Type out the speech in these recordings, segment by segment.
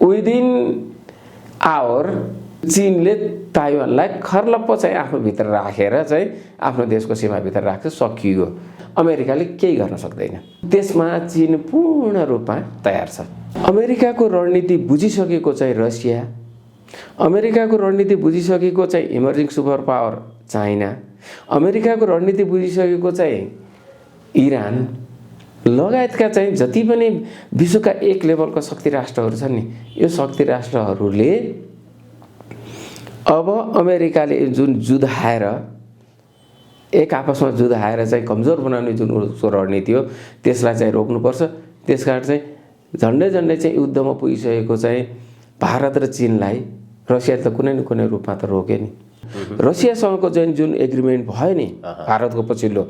Within our चीनले ताइवानलाई खर्लप्प चाहिँ आफ्नो भित्र राखेर चाहिँ आफ्नो देशको सीमाभित्र राख्छ, सकियो। अमेरिकाले केही गर्न सक्दैन। त्यसमा चीन पूर्ण रूपमा तयार छ। अमेरिकाको रणनीति बुझिसकेको चाहिँ रसिया, अमेरिकाको रणनीति बुझिसकेको चाहिँ इमर्जिङ सुपर पावर चाइना, अमेरिकाको रणनीति बुझिसकेको चाहिँ इरान लगायतका चाहिँ जति पनि विश्वका एक लेभलका शक्ति राष्ट्रहरू छन् नि, यो शक्ति राष्ट्रहरूले अब अमेरिकाले जुन जुधाएर एक आपसमा जुधाएर चाहिँ कमजोर बनाउने जुन उसको रणनीति हो त्यसलाई चाहिँ रोक्नुपर्छ। त्यसकारण चाहिँ झन्डै चाहिँ युद्धमा पुगिसकेको चाहिँ भारत र चीनलाई रसियाले त कुनै न कुनै रूपमा त रोके नि। रसियासँगको चाहिँ जुन एग्रिमेन्ट भयो नि भारतको पछिल्लो,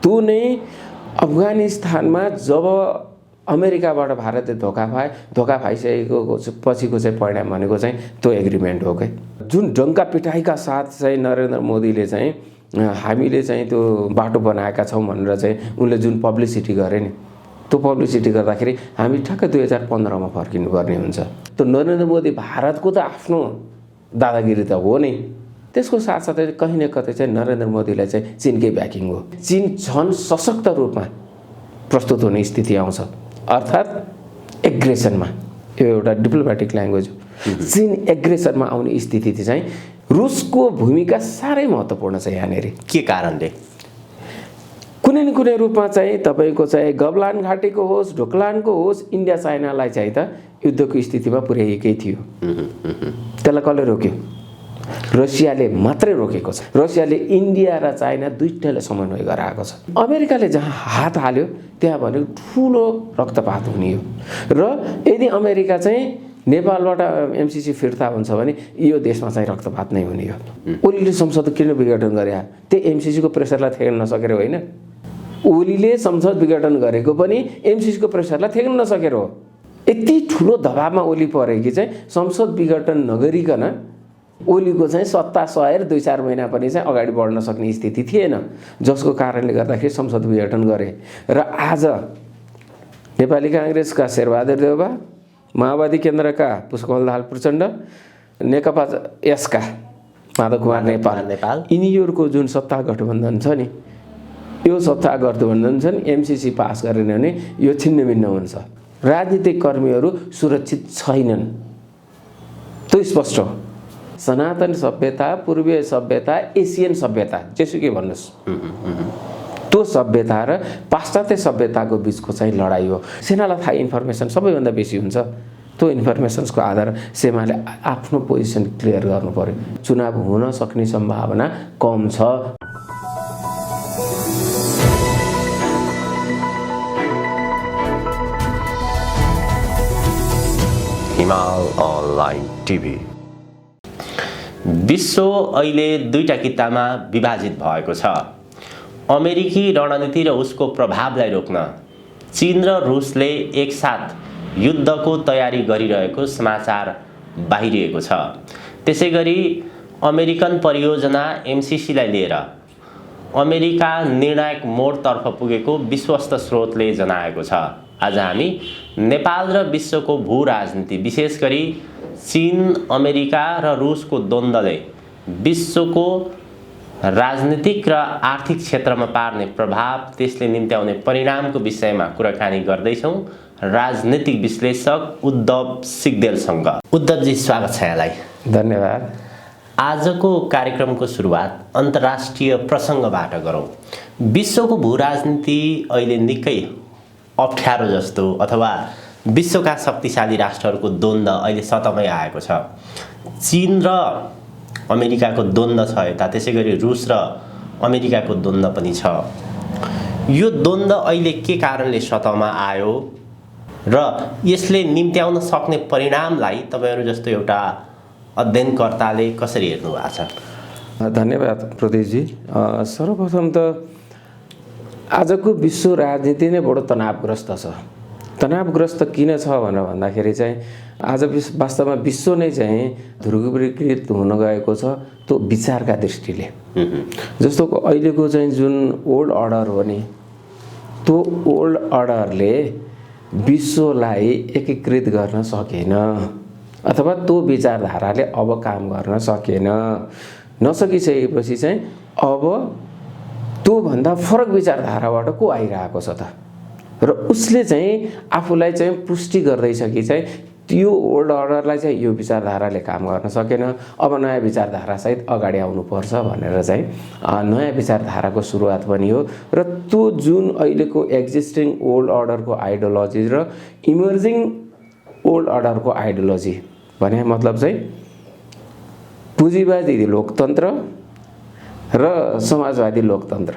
त्यो नै अफगानिस्तानमा जब अमेरिकाबाट भारतले धोका खाइसकेको पछिको चाहिँ परिणाम भनेको चाहिँ त्यो एग्रिमेन्ट हो क्या। जुन डङ्का पिटाइका साथ चाहिँ नरेन्द्र मोदीले चाहिँ हामीले चाहिँ त्यो बाटो बनाएका छौँ भनेर चाहिँ उनले जुन पब्लिसिटी गरे नि, त्यो पब्लिसिटी गर्दाखेरि हामी ठ्याक्कै 2015मा फर्किनुपर्ने हुन्छ। त्यो नरेन्द्र मोदी भारतको त आफ्नो दादागिरी त हो नै, त्यसको साथसाथै कहीँ न कतै चाहिँ नरेन्द्र मोदीलाई चाहिँ चीनकै ब्याकिङ हो। चीन झन् सशक्त रूपमा प्रस्तुत हुने स्थिति आउँछ, अर्थात् एग्रेसनमा। यो एउटा डिप्लोमेटिक ल्याङ्ग्वेज हो। चीन एग्रेसनमा आउने स्थिति चाहिँ रुसको भूमिका साह्रै महत्त्वपूर्ण छ यहाँनिर। के कारणले? कुनै न कुनै रूपमा चाहिँ तपाईँको चाहिँ गबलान घाटीको होस्, ढोकलानको होस्, इन्डिया चाइनालाई चाहिँ त युद्धको स्थितिमा पुर्याएकै थियो। त्यसलाई कसले रोक्यो? रसियाले मात्रै रोकेको छ। रसियाले इन्डिया र चाइना दुईटाले समन्वय गराएको छ। अमेरिकाले जहाँ हात हाल्यो त्यहाँ भनेको ठुलो रक्तपात हुने हो। र यदि अमेरिका चाहिँ नेपालबाट एमसीसी फिर्ता हुन्छ भने यो देशमा चाहिँ रक्तपात नै हुने हो। ओलीले संसद किन विघटन गरे? त्यही एमसीसीको प्रेसरलाई थेग्न नसकेर होइन। ओलीले संसद विघटन गरेको पनि एमसीसीको प्रेसरलाई थेग्न नसकेर हो। यति ठुलो दबावमा ओली परे कि चाहिँ संसद विघटन नगरिकन ओलीको चाहिँ सत्ता सहेर 2-4 महिना पनि चाहिँ अगाडि बढ्न सक्ने स्थिति थिएन, जसको कारणले गर्दाखेरि संसद विघटन गरे। र आज नेपाली काङ्ग्रेसका शेरबहादुर देउवा, माओवादी केन्द्रका पुष्पकमल दाहाल प्रचण्ड, नेकपा यसका माधव कुमार नेपाल, यिनीहरूको जुन सत्ता गठबन्धन छ नि, यो सत्ता गठबन्धन छन् एमसीसी पास गरेन भने यो छिन्नभिन्न हुन्छ। राजनीतिक कर्मीहरू सुरक्षित छैनन्, त्यो स्पष्ट हो। सनातन सभ्यता, पूर्वीय सभ्यता, एसियन सभ्यता, जेसुकै भन्नुहोस्, त्यो सभ्यता र पाश्चात्य सभ्यताको बिचको चाहिँ लडाइँ हो। सेनालाई थाहा इन्फर्मेसन सबैभन्दा बेसी हुन्छ। त्यो इन्फर्मेसन्सको आधार सेनाले आफ्नो पोजिसन क्लियर गर्नु पर्यो। चुनाव हुन सक्ने सम्भावना कम छ। हिमाल अनलाइन टिभी। विश्व अहिले दुईटा कितामा विभाजित भएको छ। अमेरिकी रणनीति र उसको प्रभावलाई रोक्न चीन र रुसले एकसाथ युद्धको तयारी गरिरहेको समाचार बाहिरिएको छ। त्यसैगरी अमेरिकन परियोजना एमसीसीलाई लिएर अमेरिका निर्णायक मोडतर्फ पुगेको विश्वस्त स्रोतले जनाएको छ। आज हामी नेपाल र विश्वको भू राजनीति, विशेष गरी चीन, अमेरिका र रुसको द्वन्द्वले विश्वको राजनीतिक र आर्थिक क्षेत्रमा पार्ने प्रभाव, त्यसले निम्त्याउने परिणामको विषयमा कुराकानी गर्दैछौँ राजनीतिक विश्लेषक उद्धव सिग्देलसँग। उद्धवजी, स्वागत छ यहाँलाई। धन्यवाद। आजको कार्यक्रमको सुरुवात अन्तर्राष्ट्रिय प्रसङ्गबाट गरौँ। विश्वको भू राजनीति अहिले निकै अप्ठ्यारो जस्तो, अथवा विश्वका शक्तिशाली राष्ट्रहरूको द्वन्द्व अहिले सतहमै आएको छ। चीन र अमेरिकाको द्वन्द्व छ यता, त्यसैगरी रुस र अमेरिकाको द्वन्द्व पनि छ। यो द्वन्द्व अहिले के कारणले सतहमा आयो र यसले निम्त्याउन सक्ने परिणामलाई तपाईहरू जस्तो एउटा अध्ययनकर्ताले कसरी हेर्नु भएको छ? धन्यवाद प्रदीपजी। सर्वप्रथम त आजको विश्व राजनीति नै बडो तनावग्रस्त छ। तनावग्रस्त किन छ भनेर भन्दाखेरि चाहिँ आज वास्तवमा विश्व नै चाहिँ ध्रुवीकृत हुन गएको छ त्यो विचारका दृष्टिले। जस्तो अहिलेको चाहिँ जुन ओल्ड अर्डर हो नि, त्यो ओल्ड अर्डरले विश्वलाई एकीकृत गर्न सकेन। अथवा त्यो विचारधाराले अब काम गर्न सकेन, नसकिसकेपछि चाहिँ अब त्योभन्दा फरक विचारधाराबाट को आइरहेको छ त, र उसले चाहिँ आफूलाई चाहिँ पुष्टि गर्दैछ कि चाहिँ त्यो ओल्ड अर्डरलाई चाहिँ यो विचारधाराले काम गर्न सकेन, अब नयाँ विचारधारासहित अगाडि आउनुपर्छ भनेर चाहिँ नयाँ विचारधाराको सुरुवात पनि हो। र त्यो जुन अहिलेको एक्जिस्टिङ ओल्ड अर्डरको आइडियोलोजी र इमर्जिङ ओल्ड अर्डरको आइडियोलोजी भने मतलब चाहिँ पुँजीवादी लोकतन्त्र र समाजवादी लोकतन्त्र,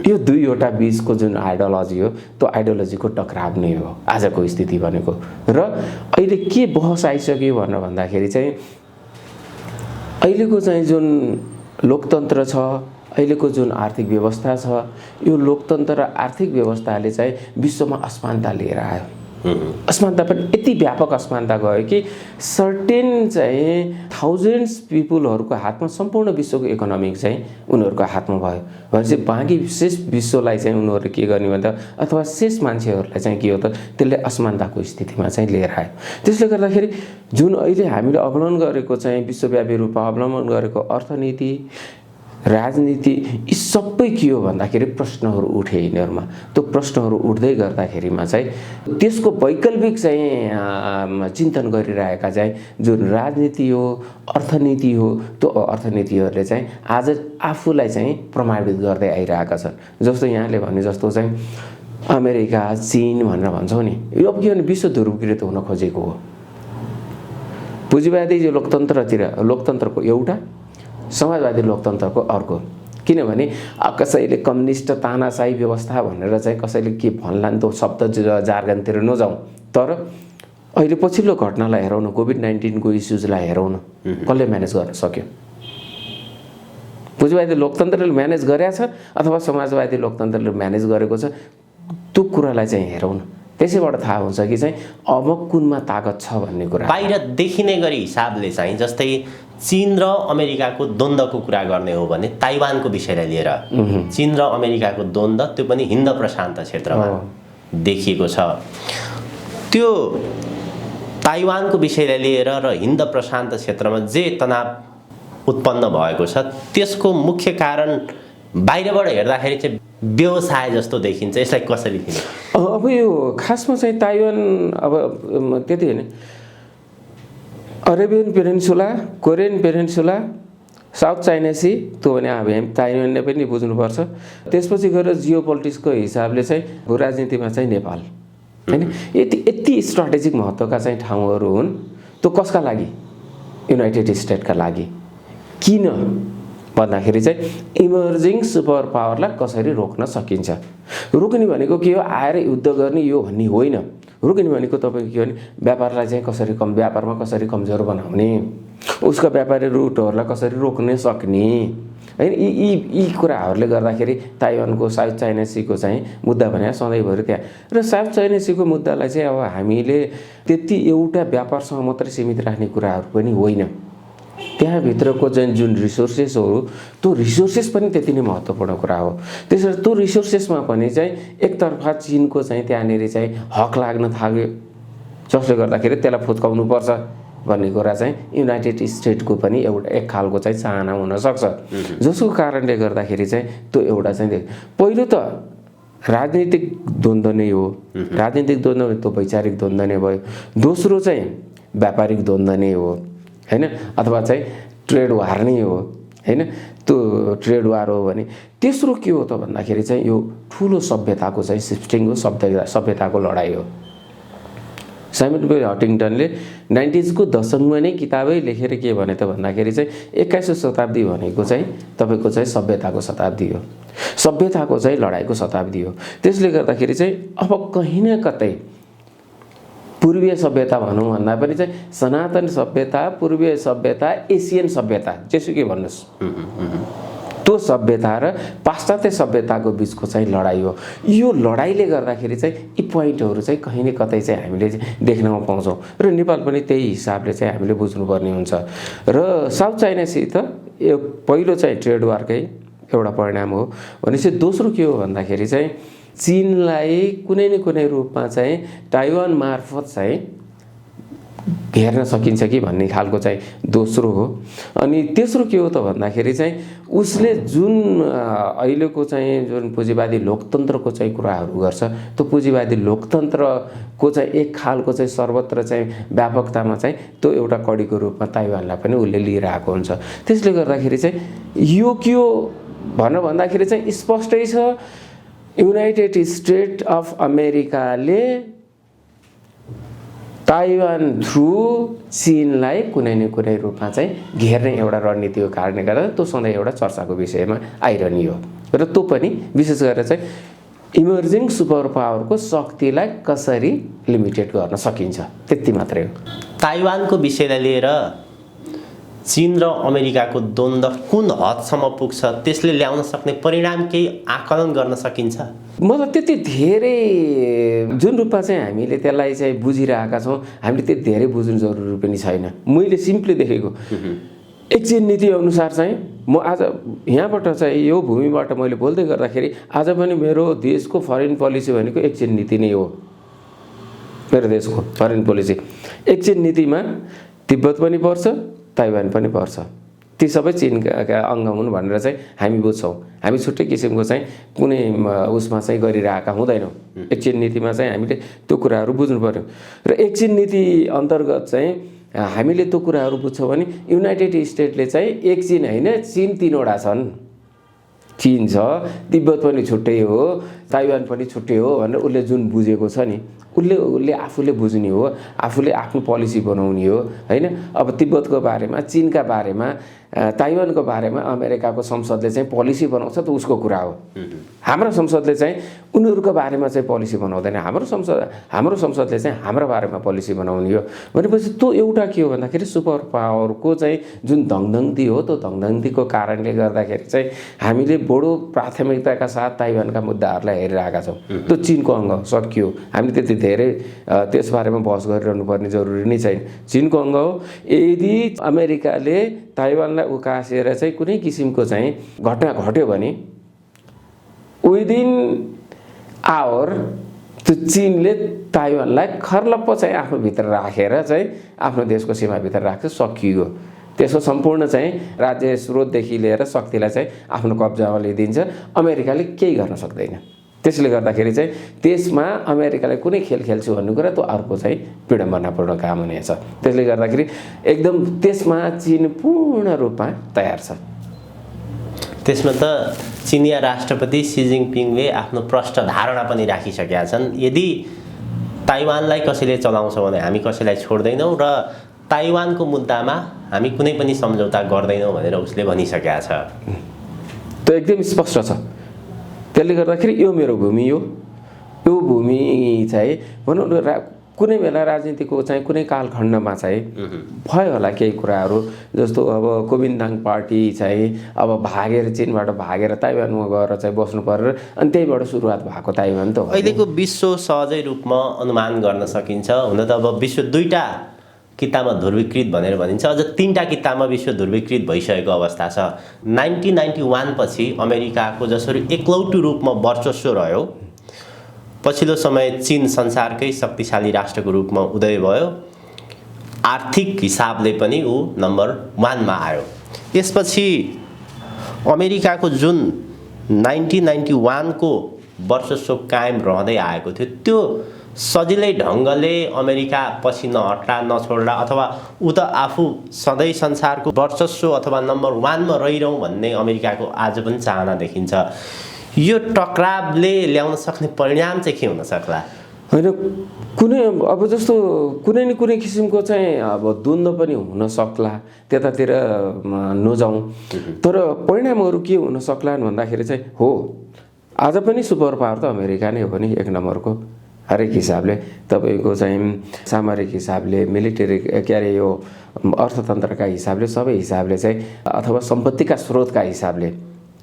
यो दुईवटा बीचको जुन आइडियोलोजी हो त्यो आइडियोलोजीको टकराव नै हो आजको स्थिति भनेको। र अहिले के बहस आइसक्यो भनेर भन्दाखेरि चाहिँ अहिलेको चाहिँ जुन लोकतन्त्र छ, अहिलेको जुन आर्थिक व्यवस्था छ, यो लोकतन्त्र र आर्थिक व्यवस्थाले चाहिँ विश्वमा असमानता लिएर आयो। असमानता पनि यति व्यापक असमानता गयो कि सर्टेन चाहिँ थाउजन्ड्स पिपुलहरूको हातमा सम्पूर्ण विश्वको इकोनोमिक चाहिँ उनीहरूको हातमा भयो भनेपछि बाँकी शेष विश्वलाई चाहिँ उनीहरूले के गर्ने भन्दा अथवा शेष मान्छेहरूलाई चाहिँ के हो त त्यसले असमानताको स्थितिमा चाहिँ लिएर आयो। त्यसले गर्दाखेरि जुन अहिले हामीले अवलम्बन गरेको चाहिँ विश्वव्यापी रूपमा अवलम्बन गरेको अर्थनीति, राजनीति, यी सबै के हो भन्दाखेरि प्रश्नहरू उठे यिनीहरूमा। त्यो प्रश्नहरू उठ्दै गर्दाखेरिमा चाहिँ त्यसको वैकल्पिक चाहिँ चिन्तन गरिरहेका चाहिँ जुन राजनीति हो, अर्थनीति हो, त्यो अर्थनीतिहरूले चाहिँ आज आफूलाई चाहिँ प्रमाणित गर्दै आइरहेका छन्। जस्तो यहाँले भने जस्तो चाहिँ अमेरिका, चीन भनेर भन्छौँ नि, यो के भने विश्व ध्रुवीकृत हुन खोजेको हो। पुँजीवादी लोकतन्त्रको एउटा, समाजवादी लोकतन्त्रको अर्को। किनभने कसैले कम्युनिस्ट तानाशाही व्यवस्था भनेर चाहिँ कसैले के भन्ला नि, त्यो शब्द जार्गनतिर नजाउँ, तर अहिले पछिल्लो घटनालाई हेरौँ न, कोभिड-19 को इस्युजलाई हेरौँ न, कसले म्यानेज गर्न सक्यो? पुँजीवादी लोकतन्त्रले म्यानेज गरेको छ अथवा समाजवादी लोकतन्त्रले म्यानेज गरेको छ, त्यो कुरालाई चाहिँ हेरौँ न। त्यसैबाट थाहा हुन्छ कि चाहिँ अब कुनमा ताकत छ भन्ने कुरा। बाहिर देखिने गरी हिसाबले चाहिँ जस्तै चीन र अमेरिकाको द्वन्द्वको कुरा गर्ने हो भने ताइवानको विषयलाई लिएर चीन र अमेरिकाको द्वन्द्व, त्यो पनि हिन्द प्रशान्त क्षेत्रमा देखिएको छ। त्यो ताइवानको विषयलाई लिएर र हिन्द प्रशान्त क्षेत्रमा जे तनाव उत्पन्न भएको छ त्यसको मुख्य कारण बाहिरबाट हेर्दाखेरि चाहिँ व्यवसाय जस्तो देखिन्छ। यसलाई कसरी लिने? अब यो खासमा चाहिँ ताइवान अब त्यति होइन, Arabian peninsula, Korean peninsula, South China Sea, त्यो भने अब हामी ताइवानले पनि बुझ्नुपर्छ। त्यसपछि गएर जियो पोलिटिक्सको हिसाबले चाहिँ भूराजनीतिमा चाहिँ नेपाल होइन, यति स्ट्राटेजिक महत्त्वका चाहिँ ठाउँहरू हुन्। त्यो कसका लागि? युनाइटेड स्टेटका लागि। किन भन्दाखेरि चाहिँ इमर्जिङ सुपर पावरलाई कसरी रोक्न सकिन्छ। रोक्ने भनेको के हो? आएर युद्ध गर्ने यो भन्ने होइन। रोक्ने भनेको तपाईँको के हो भने व्यापारलाई चाहिँ कसरी व्यापारमा कसरी कमजोर बनाउने, उसको व्यापारी रुटहरूलाई कसरी रोक्न सक्ने होइन। यी कुराहरूले गर्दाखेरि ताइवानको साउथ चाइना सीको चाहिँ मुद्दा भने सधैँभरि त्यहाँ, र साउथ चाइना सीको मुद्दालाई चाहिँ अब हामीले त्यति एउटा व्यापारसँग मात्रै सीमित राख्ने कुराहरू पनि होइन। त्यहाँभित्रको चाहिँ जुन रिसोर्सेसहरू, त्यो रिसोर्सेस पनि त्यति नै महत्त्वपूर्ण कुरा हो। त्यसरी त्यो रिसोर्सेसमा पनि चाहिँ एकतर्फा चीनको चाहिँ त्यहाँनिर चाहिँ हक लाग्न थाल्यो, जसले गर्दाखेरि त्यसलाई फुत्काउनुपर्छ भन्ने कुरा चाहिँ युनाइटेड स्टेटको पनि एउटा एक खालको चाहिँ चाहना हुनसक्छ। जसको कारणले गर्दाखेरि चाहिँ त्यो एउटा चाहिँ पहिलो त राजनीतिक द्वन्द्व नै हो, राजनीतिक द्वन्द्व त्यो वैचारिक द्वन्द्व नै भयो। दोस्रो चाहिँ व्यापारिक द्वन्द्व नै हो होइन, अथवा चाहिँ ट्रेड वार नै हो होइन, त्यो ट्रेड वार हो भने। तेस्रो के हो त भन्दाखेरि चाहिँ यो ठुलो सभ्यताको चाहिँ सिफ्टिङ हो, सभ्यताको लडाइँ हो। साइमन बी हटिङटनले 90s को दशकमा नै किताबै लेखेर के भने त भन्दाखेरि चाहिँ 21औं शताब्दी भनेको चाहिँ तपाईँको चाहिँ सभ्यताको शताब्दी हो, सभ्यताको चाहिँ लडाइँको शताब्दी हो। त्यसले गर्दाखेरि चाहिँ अब कहीँ न कतै पूर्वीय सभ्यता भनौँ भन्दा पनि चाहिँ सनातन सभ्यता, पूर्वीय सभ्यता, एसियन सभ्यता, जेसुकै भन्नुहोस्, त्यो सभ्यता र पाश्चात्य सभ्यताको बिचको चाहिँ लडाइँ हो। यो लडाइँले गर्दाखेरि चाहिँ यी पोइन्टहरू चाहिँ कहीँ न कतै चाहिँ हामीले देख्नमा पाउँछौँ र नेपाल पनि त्यही हिसाबले चाहिँ हामीले बुझ्नुपर्ने हुन्छ। र साउथ चाइना सी त यो पहिलो चाहिँ ट्रेड वारकै एउटा परिणाम हो। भनेपछि दोस्रो के हो भन्दाखेरि चाहिँ चीनलाई कुनै न कुनै रूपमा चाहिँ ताइवान मार्फत चाहिँ घेर्न सकिन्छ कि भन्ने खालको चाहिँ दोस्रो हो। अनि तेस्रो के हो त भन्दाखेरि चाहिँ उसले जुन अहिलेको चाहिँ जुन पुँजीवादी लोकतन्त्रको चाहिँ कुराहरू गर्छ, त्यो पुँजीवादी लोकतन्त्रको चाहिँ एक खालको चाहिँ सर्वत्र चाहिँ व्यापकतामा चाहिँ त्यो एउटा कडीको रूपमा ताइवानलाई पनि उसले लिइरहेको हुन्छ। त्यसले गर्दाखेरि चाहिँ यो के हो भन्दाखेरि चाहिँ स्पष्टै छ, युनाइटेड स्टेट अफ अमेरिकाले ताइवान थ्रु चीनलाई कुनै न कुनै रूपमा चाहिँ घेर्ने एउटा रणनीतिको कारणले गर्दा त्यो सधैँ एउटा चर्चाको विषयमा आइरहने हो। र त्यो पनि विशेष गरेर चाहिँ इमर्जिङ सुपर पावरको शक्तिलाई कसरी लिमिटेड गर्न सकिन्छ, त्यति मात्रै हो। ताइवानको विषयलाई लिएर चीन र अमेरिकाको द्वन्द्व कुन हदसम्म पुग्छ, त्यसले ल्याउन सक्ने परिणाम केही आकलन गर्न सकिन्छ? मलाई त्यति धेरै जुन रूपमा चाहिँ हामीले त्यसलाई चाहिँ बुझिरहेका छौँ, हामीले त्यति धेरै बुझ्नु जरुरी पनि छैन। मैले सिम्पली देखेको एकछिन नीति अनुसार चाहिँ म आज यहाँबाट चाहिँ यो भूमिबाट मैले बोल्दै गर्दाखेरि आज पनि मेरो देशको फरेन पोलिसी भनेको एकछिन नीति नै हो। मेरो देशको फरेन पोलिसी एकछिन नीतिमा तिब्बत पनि पर्छ, ताइवान पनि पर्छ, ती सबै चीनका अङ्ग हुन् भनेर चाहिँ हामी बुझ्छौँ। हामी छुट्टै किसिमको चाहिँ कुनै उसमा चाहिँ गरिरहेका हुँदैनौँ। एकछिन नीतिमा चाहिँ हामीले त्यो कुराहरू बुझ्नु पर्यो। र एकछिन नीति अन्तर्गत चाहिँ हामीले त्यो कुराहरू बुझ्छौँ भने युनाइटेड स्टेटले चाहिँ एक चीन होइन, चीन तीनवटा छन्। चीन छ, तिब्बत पनि छुट्टै हो, ताइवान पनि छुट्टै हो भनेर उसले जुन बुझेको छ नि, उसले आफूले बुझ्ने हो, आफूले आफ्नो पोलिसी बनाउने हो हैन। अब तिब्बतको बारेमा, चीनका बारेमा, ताइवानको बारेमा अमेरिकाको संसदले चाहिँ पोलिसी बनाउँछ त उसको कुरा हो। हाम्रो संसदले चाहिँ उनीहरूको बारेमा चाहिँ पोलिसी बनाउँदैन। हाम्रो संसदले चाहिँ हाम्रो बारेमा पोलिसी बनाउने हो भनेपछि त्यो एउटा के हो भन्दाखेरि सुपर पावरको चाहिँ जुन धङधङ्ती हो, त्यो धङधङ्तीको कारणले गर्दाखेरि चाहिँ हामीले बडो प्राथमिकताका साथ ताइवानका मुद्दाहरूलाई हेरिरहेका छौँ। त्यो चीनको अङ्ग सकियो, हामीले त्यति धेरै त्यसबारेमा बहस गरिरहनु पर्ने जरुरी नै छैन। चीनको अङ्ग हो। यदि अमेरिकाले ताइवानलाई उकासेर चाहिँ कुनै किसिमको चाहिँ घटना घट्यो भने विदिन आवर त्यो चीनले ताइवानलाई खर्लप्प चाहिँ आफ्नो भित्र राखेर चाहिँ आफ्नो देशको सीमाभित्र राख्छ, सकियो। त्यसको सम्पूर्ण चाहिँ राज्य स्रोतदेखि लिएर शक्तिलाई चाहिँ आफ्नो कब्जामा लिइदिन्छ। अमेरिकाले केही गर्न सक्दैन। त्यसले गर्दाखेरि चाहिँ त्यसमा अमेरिकाले कुनै खेल खेल्छु भन्ने कुरा त्यो अर्को चाहिँ विडम्बनापूर्ण काम हुनेछ। त्यसले गर्दाखेरि एकदम त्यसमा चीन पूर्ण रूपमा तयार छ। त्यसमा त चिनिया राष्ट्रपति सी जिनपिङले आफ्नो प्रष्ट धारणा पनि राखिसकेका छन्। यदि ताइवानलाई कसैले चलाउँछ भने हामी कसैलाई छोड्दैनौँ र ताइवानको मुद्दामा हामी कुनै पनि सम्झौता गर्दैनौँ भनेर उसले भनिसकेका छ। त्यो एकदम स्पष्ट छ। त्यसले गर्दाखेरि यो मेरो भूमि हो। यो भूमि चाहिँ भनौँ न कुनै बेला राजनीतिको चाहिँ कुनै कालखण्डमा चाहिँ भयो होला केही कुराहरू, जस्तो अब कुमिन्ताङ पार्टी चाहिँ अब भागेर चीनबाट भागेर ताइवानमा गएर चाहिँ बस्नु पर्यो अनि त्यहीबाट सुरुवात भएको ताइवान त हो। अहिलेको विश्व सहजै रूपमा अनुमान गर्न सकिन्छ। हुन त अब विश्व दुईटा कितामा ध्रुवीकृत भनेर भनिन्छ, अझ तीनटा कितामा विश्व ध्रुवीकृत भइसकेको अवस्था छ। 1991 पछि अमेरिकाको जसरी एकलौटी रूपमा वर्चस्व रह्यो, पछिल्लो समय चीन संसारकै शक्तिशाली राष्ट्रको रूपमा उदय भयो। आर्थिक हिसाबले पनि ऊ नम्बर 1 मा आयो। त्यसपछि अमेरिकाको जुन 1991 को वर्चस्व कायम रहँदै आएको थियो, त्यो सजिलै ढङ्गले अमेरिका पछि नहट्ला नछोड्ला अथवा ऊ त आफू सधैँ संसारको वर्चस्व अथवा नम्बर 1 मा रहिरहँ भन्ने अमेरिकाको आज पनि चाहना देखिन्छ। यो टकरावले ल्याउन सक्ने परिणाम चाहिँ के हुन सक्ला? होइन, कुनै अब जस्तो कुनै न कुनै किसिमको चाहिँ अब द्वन्द्व पनि हुन सक्ला, त्यतातिर नजाउँ। तर परिणामहरू के हुन सक्लान् भन्दाखेरि चाहिँ हो, आज पनि सुपर पावर त अमेरिका नै हो नि, एक नम्बरको हरेक हिसाबले। तपाईँको चाहिँ सामरिक हिसाबले, मिलिटरी के अरे यो अर्थतन्त्रका हिसाबले, सबै हिसाबले चाहिँ अथवा सम्पत्तिका स्रोतका हिसाबले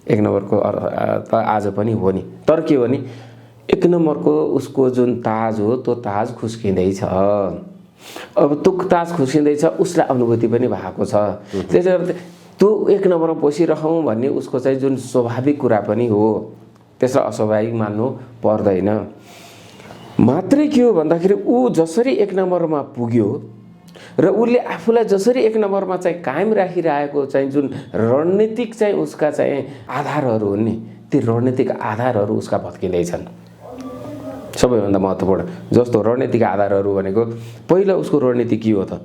एक नम्बरको त आज पनि हो नि। तर के हो नि, एक नम्बरको उसको जुन ताज हो त्यो ताज खुस्किँदैछ। अब त्यो ताज खुस्किँदैछ, उसलाई अनुभूति पनि भएको छ। त्यसले गर्दा त्यो एक नम्बरमा बसिरहँ भन्ने उसको चाहिँ जुन स्वाभाविक कुरा पनि हो, त्यसलाई अस्वाभाविक मान्नु पर्दैन। मात्रै के हो भन्दाखेरि ऊ जसरी एक नम्बरमा पुग्यो, र उसले आफूलाई जसरी एक नम्बरमा चाहिँ कायम राखिरहेको चाहिँ जुन रणनीतिक चाहिँ उसका चाहिँ आधारहरू हुन् नि, ती रणनीतिक आधारहरू उसका भत्किँदै छन्। सबैभन्दा महत्त्वपूर्ण जस्तो रणनीतिक आधारहरू भनेको पहिला उसको रणनीति के हो त?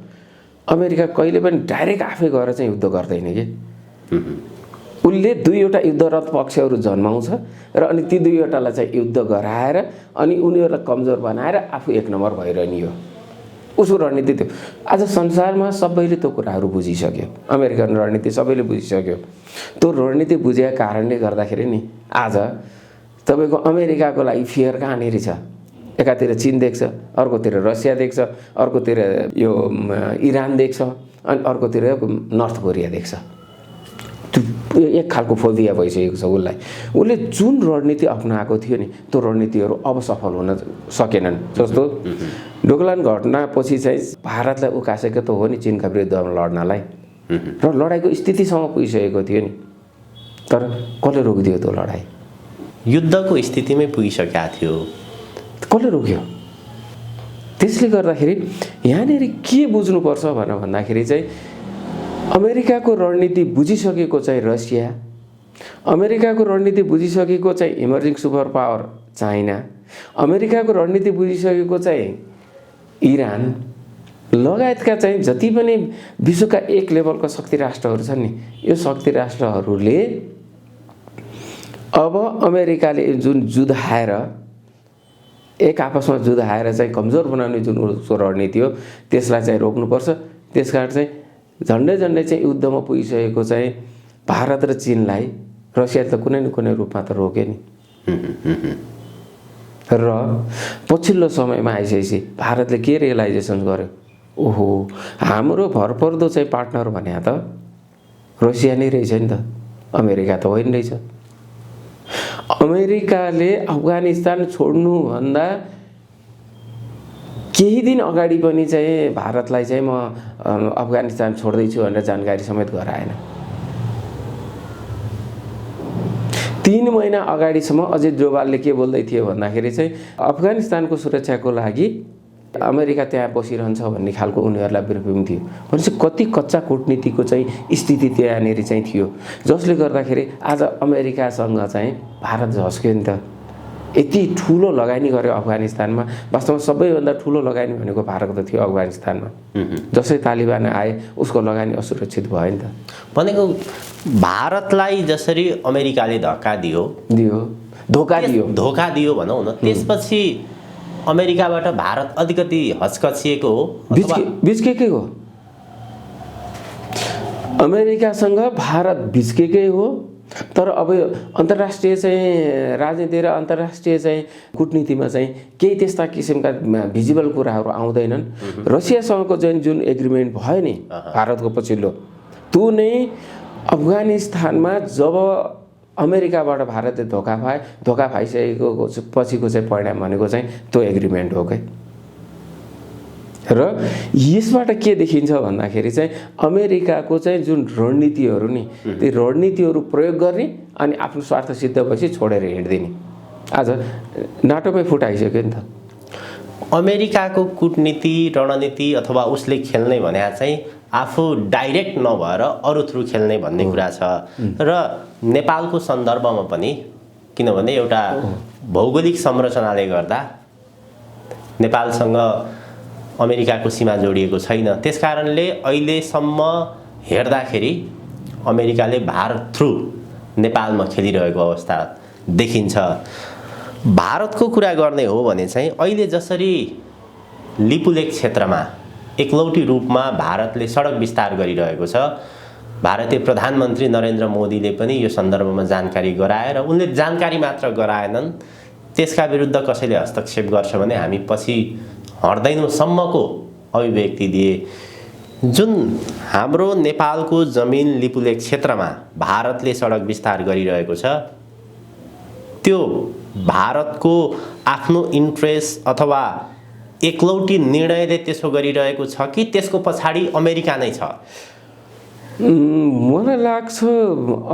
अमेरिका कहिले पनि डाइरेक्ट आफै गएर चाहिँ युद्ध गर्दैन कि। उसले दुईवटा युद्धरत पक्षहरू जन्माउँछ र अनि ती दुईवटालाई चाहिँ युद्ध गराएर अनि उनीहरूलाई कमजोर बनाएर आफू एक नम्बर भइरहने हो उसको रणनीति थियो। आज संसारमा सबैले त्यो कुराहरू बुझिसक्यो, अमेरिकन रणनीति सबैले बुझिसक्यो। त्यो रणनीति बुझेका कारणले गर्दाखेरि नि आज तपाईँको अमेरिकाको लागि फियर कहाँनिर छ? एकातिर चीन देख्छ, अर्कोतिर रसिया देख्छ, अर्कोतिर यो इरान देख्छ, अनि अर्कोतिर नर्थ कोरिया देख्छ। त्यो एक खालको फोबिया भइसकेको छ उसलाई। उसले जुन रणनीति अपनाएको थियो नि त्यो रणनीतिहरू अब सफल हुन सकेनन्। जस्तो डोकलाम घटनापछि चाहिँ भारतलाई उकासेको त हो नि चीनका विरुद्धमा लड्नलाई, र लडाइँको स्थितिसम्म पुगिसकेको थियो नि, तर कसले रोकिदियो त्यो लडाइँ? युद्धको स्थितिमै पुगिसकेका थियो, कसले रोक्यो? त्यसले गर्दाखेरि यहाँनिर के बुझ्नुपर्छ भनेर भन्दाखेरि चाहिँ अमेरिकाको रणनीति बुझिसकेको चाहिँ रसिया, अमेरिकाको रणनीति बुझिसकेको चाहिँ इमर्जिङ सुपर पावर चाइना, अमेरिकाको रणनीति बुझिसकेको चाहिँ इरान लगायतका चाहिँ जति पनि विश्वका एक लेभलका शक्ति राष्ट्रहरू छन् नि, यो शक्ति राष्ट्रहरूले अब अमेरिकाले जुन जुधाएर एक आपसमा जुधाएर चाहिँ कमजोर बनाउने जुन उसको रणनीति हो त्यसलाई चाहिँ रोक्नुपर्छ। त्यसकारण चाहिँ झन्डै झन्डै चाहिँ युद्धमा पुगिसकेको चाहिँ भारत र चीनलाई रसियाले त कुनै न कुनै रूपमा त रोक्यो नि। र पछिल्लो समयमा आइसकेपछि भारतले के रियलाइजेसन गर्यो, ओहो हाम्रो भरपर्दो चाहिँ पार्टनर भने त रसिया नै रहेछ नि त, अमेरिका त होइन रहेछ। अमेरिकाले अफगानिस्तान छोड्नुभन्दा केही दिन अगाडि पनि चाहिँ भारतलाई चाहिँ म अफगानिस्तान छोड्दैछु भनेर जानकारी समेत गराएन। 3 महिना अगाडिसम्म अजित डोभालले के बोल्दै थियो भन्दाखेरि चाहिँ अफगानिस्तानको सुरक्षाको लागि अमेरिका त्यहाँ बसिरहन्छ भन्ने खालको उनीहरूलाई ब्रिफिङ थियो। भनेपछि कति कच्चा कूटनीतिको चाहिँ स्थिति त्यहाँनिर चाहिँ थियो, जसले गर्दाखेरि आज अमेरिकासँग चाहिँ भारत झस्क्यो नि त। यति ठुलो लगानी गर्यो अफगानिस्तानमा, वास्तवमा सबैभन्दा ठुलो लगानी भनेको भारत त थियो अफगानिस्तानमा। जसै तालिबान आए उसको लगानी असुरक्षित भयो नि त। भनेको भारतलाई जसरी अमेरिकाले धोका दियो भनौँ न, त्यसपछि अमेरिकाबाट भारत अलिकति हच्कचिएको हो, बिच्केकै हो। अमेरिकासँग भारत बिच्केकै हो, तर अब अन्तर्राष्ट्रिय चाहिँ राजनीति र अन्तर्राष्ट्रिय चाहिँ कूटनीतिमा चाहिँ केही त्यस्ता किसिमका भिजिबल कुराहरू आउँदैनन्। रसियासँगको जुन एग्रिमेन्ट भयो नि भारतको पछिल्लो, त्यो नै अफगानिस्तानमा जब अमेरिकाबाट भारतले धोका पाइसकेको पछिको चाहिँ परिणाम भनेको चाहिँ त्यो एग्रिमेन्ट हो। र यसबाट के देखिन्छ भन्दाखेरि चाहिँ अमेरिकाको चाहिँ जुन रणनीतिहरू नि ती रणनीतिहरू प्रयोग गर्ने अनि आफ्नो स्वार्थ सिद्ध भएपछि छोडेर हिँड्दिने आज नाटोमै फुटाइसक्यो नि त। अमेरिकाको कूटनीति रणनीति अथवा उसले खेल्ने भने चाहिँ आफू डाइरेक्ट नभएर अरू थ्रु खेल्ने भन्ने कुरा छ। र नेपालको सन्दर्भमा पनि किनभने एउटा भौगोलिक संरचनाले गर्दा नेपालसँग अमेरिकाको सीमा जोडिएको छैन, त्यसकारणले अहिलेसम्म हेर्दाखेरि अमेरिकाले भारत थ्रु नेपालमा खेलिरहेको अवस्था देखिन्छ। भारतको कुरा गर्ने हो भने चाहिँ अहिले जसरी लिपुलेक क्षेत्रमा एकलौटी रूपमा भारतले सडक विस्तार गरिरहेको छ, भारतीय प्रधानमन्त्री नरेन्द्र मोदीले पनि यो सन्दर्भमा जानकारी गराएर उनले जानकारी मात्र गराएनन्, त्यसका विरुद्ध कसैले हस्तक्षेप गर्छ भने हामी पछि हट्दैनौँ सम्मको अभिव्यक्ति दिए। जुन हाम्रो नेपालको जमिन लिपुलेक क्षेत्रमा भारतले सडक विस्तार गरिरहेको छ, त्यो भारतको आफ्नो इन्ट्रेस्ट अथवा एकलौटी निर्णयले त्यसो गरिरहेको छ कि त्यसको पछाडि अमेरिका नै छ? मलाई लाग्छ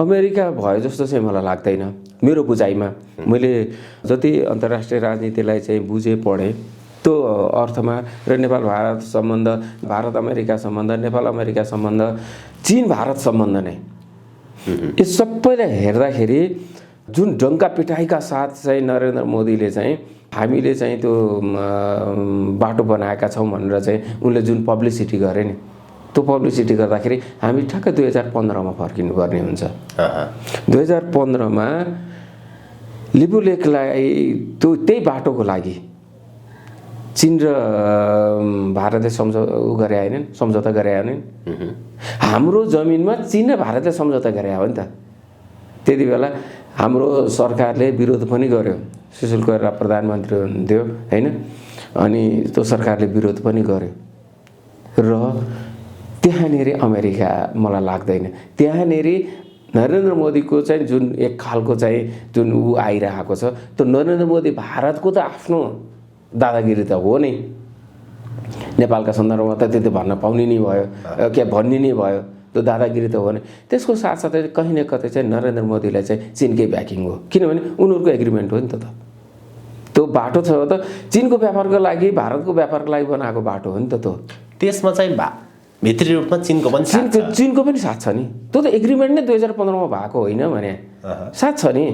अमेरिका भयो जस्तो चाहिँ मलाई लाग्दैन। मेरो बुझाइमा मैले जति अन्तर्राष्ट्रिय राजनीतिलाई चाहिँ बुझेँ पढेँ त्यो अर्थमा र नेपाल भारत सम्बन्ध, भारत अमेरिका सम्बन्ध, नेपाल अमेरिका सम्बन्ध, चीन भारत सम्बन्ध नै यो सबैलाई हेर्दाखेरि जुन डङ्का पिटाइका साथ चाहिँ नरेन्द्र मोदीले चाहिँ हामीले चाहिँ त्यो बाटो बनाएका छौँ भनेर चाहिँ उनले जुन पब्लिसिटी गरे नि, त्यो पब्लिसिटी गर्दाखेरि हामी ठ्याक्कै 2015मा फर्किनुपर्ने हुन्छ। 2015मा लिपुलेखलाई त्यही बाटोको लागि चीन र भारतले गरे आएनन्, सम्झौता गरे आएनन्। हाम्रो जमिनमा चीन र भारतले सम्झौता गरे हो नि त। त्यति बेला हाम्रो सरकारले विरोध पनि गर्यो, सुशील कोइराला प्रधानमन्त्री हुनुहुन्थ्यो होइन, अनि त्यो सरकारले विरोध पनि गर्यो र त्यहाँनिर अमेरिका मलाई लाग्दैन, त्यहाँनिर नरेन्द्र मोदीको चाहिँ जुन एक खालको चाहिँ जुन आइरहेको छ, त्यो नरेन्द्र मोदी भारतको त आफ्नो दादागिरी त हो नै, नेपालका सन्दर्भमा त त्यो भन्न पाउने नै भयो, क्या भन्ने नै भयो, त्यो दादागिरी त हो नै। त्यसको साथसाथै कहीँ न कतै चाहिँ नरेन्द्र मोदीलाई चाहिँ चीनकै ब्याकिङ हो, किनभने उनीहरूको एग्रिमेन्ट हो नि त। त्यो बाटो छ त चीनको व्यापारको लागि, भारतको व्यापारको लागि बनाएको बाटो हो नि त। त्यो त्यसमा चाहिँ भित्री रूपमा चीनको पनि साथ छ नि। त्यो त एग्रिमेन्ट नै 2015मा भएको होइन भने साथ छ नि।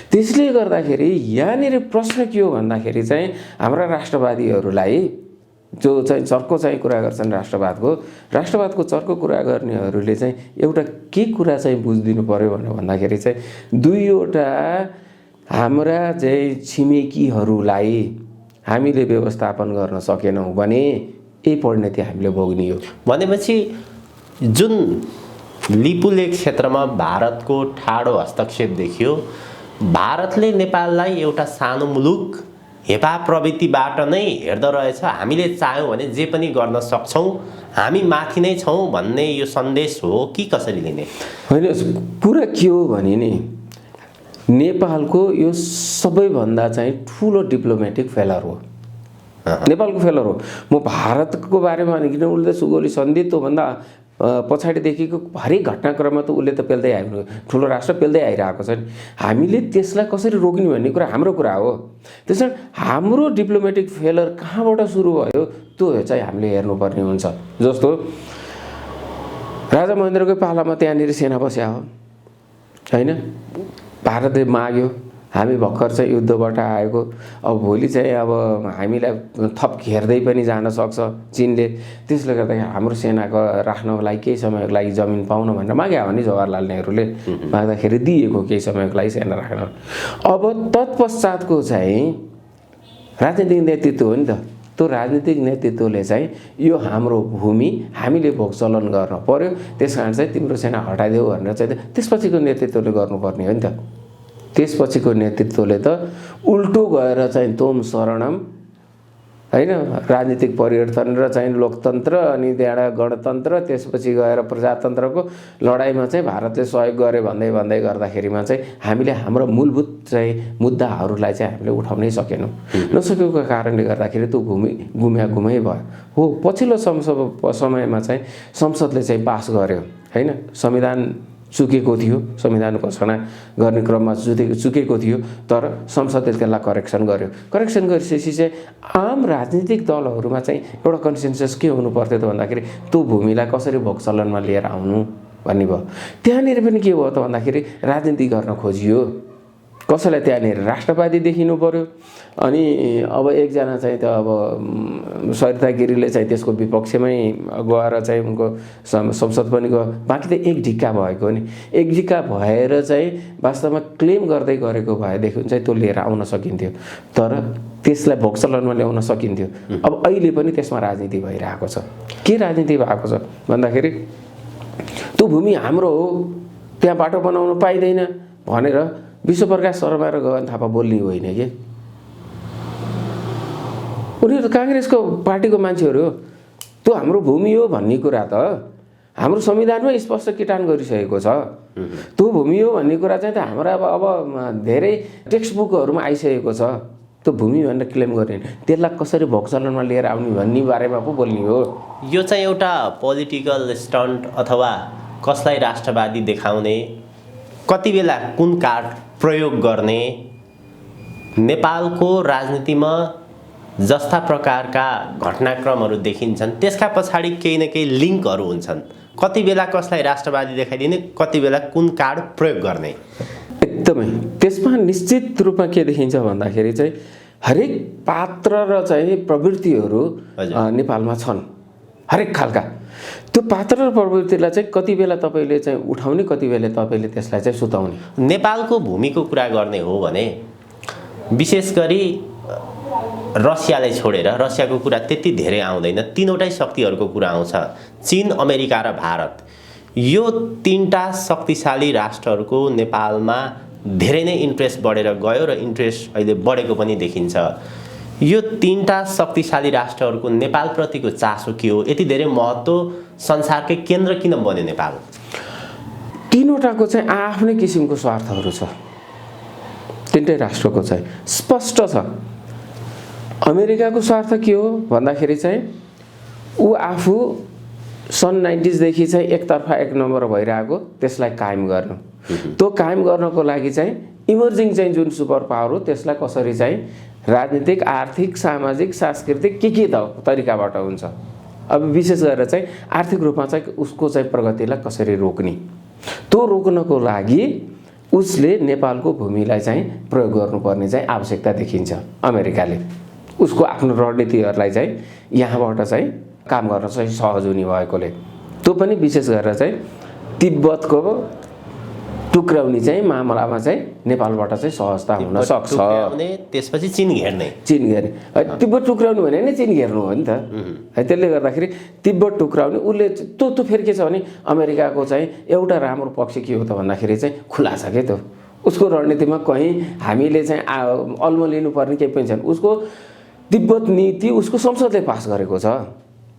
त्यसले गर्दाखेरि यहाँनिर प्रश्न के हो भन्दाखेरि चाहिँ हाम्रा राष्ट्रवादीहरूलाई जो चाहिँ चर्को चाहिँ कुरा गर्छन् राष्ट्रवादको चर्को कुरा गर्नेहरूले चाहिँ एउटा के कुरा चाहिँ बुझिदिनु पर्यो भनेर भन्दाखेरि चाहिँ दुईवटा हाम्रा चाहिँ छिमेकीहरूलाई हामीले व्यवस्थापन गर्न सकेनौँ भने यही परिणति हामीले भोग्ने हो। भनेपछि जुन लिपुलेख क्षेत्रमा भारतको ठाडो हस्तक्षेप देखियो, भारतले नेपाललाई एउटा सानो मुलुक हेपा प्रवृत्तिबाट नै हेर्दो रहेछ, हामीले चाह्यौँ भने जे पनि गर्न सक्छौँ, हामी माथि नै छौँ भन्ने यो सन्देश हो कि कसरी लिने? होइन, कुरा के हो भने नि नेपालको यो सबैभन्दा चाहिँ ठुलो डिप्लोमेटिक फेलर हो, नेपालको फेलर हो। म भारतको बारेमा किन उसले सुगौली सन्धि त्योभन्दा पछाडिदेखिको हरेक घटनाक्रममा त उसले त पेल्दै आइरह्यो, ठुलो राष्ट्र पेल्दै आइरहेको छ नि। हामीले त्यसलाई कसरी रोक्ने भन्ने कुरा हाम्रो कुरा हो। त्यसैले हाम्रो डिप्लोमेटिक फेलर कहाँबाट सुरु भयो त्यो चाहिँ हामीले हेर्नुपर्ने हुन्छ। जस्तो राजा महेन्द्रकै पालामा त्यहाँनिर सेना बस्या हो होइन, भारतले माग्यो, हामी भर्खर चाहिँ युद्धबाट आएको, अब भोलि चाहिँ अब हामीलाई थप घेर्दै पनि जान सक्छ चीनले, त्यसले गर्दाखेरि हाम्रो सेनाको राख्नको लागि केही समयको लागि जमिन पाउन भनेर माग्यो भने जवाहरलाल नेहरूले माग्दाखेरि दिएको केही समयको लागि सेना राख्न। अब तत्पश्चातको चाहिँ राजनीतिक नेतृत्व हो नि त, त्यो राजनीतिक नेतृत्वले चाहिँ यो हाम्रो भूमि हामीले भोगचलन गर्न पर्यो, त्यस कारण चाहिँ तिम्रो सेना हटाइदेऊ भनेर चाहिँ त्यसपछिको नेतृत्वले गर्नुपर्ने हो नि त। त्यसपछिको नेतृत्वले त उल्टो गएर चाहिँ तोम शरणम होइन, राजनीतिक परिवर्तन र चाहिँ लोकतन्त्र अनि त्यहाँबाट गणतन्त्र, त्यसपछि गएर प्रजातन्त्रको लडाइँमा चाहिँ भारतले सहयोग गरे भन्दै गर्दाखेरिमा चाहिँ हामीले हाम्रो मूलभूत चाहिँ मुद्दाहरूलाई चाहिँ हामीले उठाउनै सकेनौँ। नसकेको कारणले गर्दाखेरि त्यो गुमै भयो हो। पछिल्लो समयमा चाहिँ संसदले चाहिँ पास गर्यो होइन, संविधान चुकेको थियो, संविधान घोषणा गर्ने क्रममा चुकेको थियो, तर संसदले त्यसलाई करेक्सन गर्यो। करेक्सन गरिसकेपछि चाहिँ आम राजनीतिक दलहरूमा चाहिँ एउटा कन्सेन्सस के हुनु पर्थ्यो त भन्दाखेरि त्यो भूमिलाई कसरी भोगचलनमा लिएर आउनु भन्ने भयो। त्यहाँनिर पनि के भयो त भन्दाखेरि राजनीति गर्न खोजियो, कसैलाई त्यहाँनिर राष्ट्रवादी देखिनु पर्यो। अनि अब एकजना चाहिँ त अब सरिता गिरीले चाहिँ त्यसको विपक्षमै गएर चाहिँ उनको संसद पनि गयो, बाँकी त एक ढिक्का भएको नि। एक ढिक्का भएर चाहिँ वास्तवमा क्लेम गर्दै गरेको भएदेखि चाहिँ त्यो लिएर आउन सकिन्थ्यो, तर त्यसलाई भोगचलनमा ल्याउन सकिन्थ्यो। अब अहिले पनि त्यसमा राजनीति भइरहेको छ। के राजनीति भएको छ भन्दाखेरि त्यो भूमि हाम्रो हो, त्यहाँ बाटो बनाउन पाइँदैन भनेर विश्वप्रकाश शर्मा र गगन थापा बोल्ने होइन कि, उनीहरू त काङ्ग्रेसको पार्टीको मान्छेहरू हो। त्यो हाम्रो भूमि हो भन्ने कुरा त हाम्रो संविधानमै स्पष्ट किटान गरिसकेको छ। त्यो भूमि हो भन्ने कुरा चाहिँ त हाम्रो अब धेरै टेक्स्ट बुकहरूमा आइसकेको छ। त्यो भूमि भनेर क्लेम गर्ने, त्यसलाई कसरी भोगचलनमा लिएर आउने भन्ने बारेमा पो बोल्ने हो। यो चाहिँ एउटा पोलिटिकल स्टन्ट अथवा कसलाई राष्ट्रवादी देखाउने, कति बेला कुन कार्ड प्रयोग गर्ने, नेपालको राजनीतिमा जस्ता प्रकारका घटनाक्रमहरू देखिन्छन् त्यसका पछाडि केही न केही लिङ्कहरू हुन्छन्। कति बेला कसलाई राष्ट्रवादी देखाइदिने, कति बेला कुन कार्ड प्रयोग गर्ने। एकदमै त्यसमा निश्चित रूपमा के देखिन्छ भन्दाखेरि चाहिँ हरेक पात्र र चाहिँ प्रवृत्तिहरू नेपालमा छन्, हरेक खालका। त्यो पात्र र प्रवृत्तिलाई चाहिँ कति बेला तपाईँले चाहिँ उठाउने, कति बेला तपाईँले त्यसलाई चाहिँ सुताउने। नेपालको भूमिको कुरा गर्ने हो भने विशेष गरी रसियालाई छोडेर, रसियाको कुरा त्यति धेरै आउँदैन, तीनवटै शक्तिहरूको कुरा आउँछ, चीन, अमेरिका र भारत। यो तीनटा शक्तिशाली राष्ट्रहरूको नेपालमा धेरै नै इन्ट्रेस्ट बढेर गयो र इन्ट्रेस्ट अहिले बढेको पनि देखिन्छ। यो तीनटा शक्तिशाली राष्ट्रहरूको नेपालप्रतिको चासो के हो? यति धेरै महत्त्व संसारकै केन्द्र किन बन्यो नेपाल? तीनवटाको चाहिँ आफ्नै किसिमको स्वार्थहरू छ। तीनटै राष्ट्रको चाहिँ स्पष्ट छ। अमेरिकाको स्वार्थ के हो भन्दाखेरि चाहिँ ऊ आफू सन् 90s देखि चाहिँ एकतर्फा एक नम्बर भइरहेको त्यसलाई कायम गर्नु। त्यो कायम गर्नको लागि चाहिँ इमर्जिङ चाहिँ जुन सुपर पावर हो त्यसलाई कसरी चाहिँ राजनीतिक, आर्थिक, सामाजिक, सांस्कृतिक के तरिकाबाट हुन्छ। अब विशेष गरेर चाहिँ आर्थिक रूपमा चाहिँ उसको चाहिँ प्रगतिलाई कसरी रोक्ने, त्यो रोक्नको लागि उसले नेपालको भूमिलाई चाहिँ प्रयोग गर्नुपर्ने चाहिँ आवश्यकता देखिन्छ। अमेरिकाले उसको आफ्नो रणनीतिहरूलाई चाहिँ यहाँबाट चाहिँ काम गर्न चाहिँ सहज हुने भएकोले, त्यो पनि विशेष गरेर चाहिँ तिब्बतको टुक्राउने चाहिँ मामलामा चाहिँ नेपालबाट चाहिँ सहजता हुन सक्छ। त्यसपछि चीन घेर्ने तिब्बत टुक्राउनु भने नै चीन घेर्नु हो नि त। त्यसले गर्दाखेरि तिब्बत टुक्राउने उसले त्यो फेरि के छ भने अमेरिकाको चाहिँ एउटा राम्रो पक्ष के हो त भन्दाखेरि चाहिँ खुला छ क्या। त्यो उसको रणनीतिमा कहीँ हामीले चाहिँ अल्मलिनु पर्ने केही पनि छैन। उसको तिब्बत नीति उसको संसदले पास गरेको छ।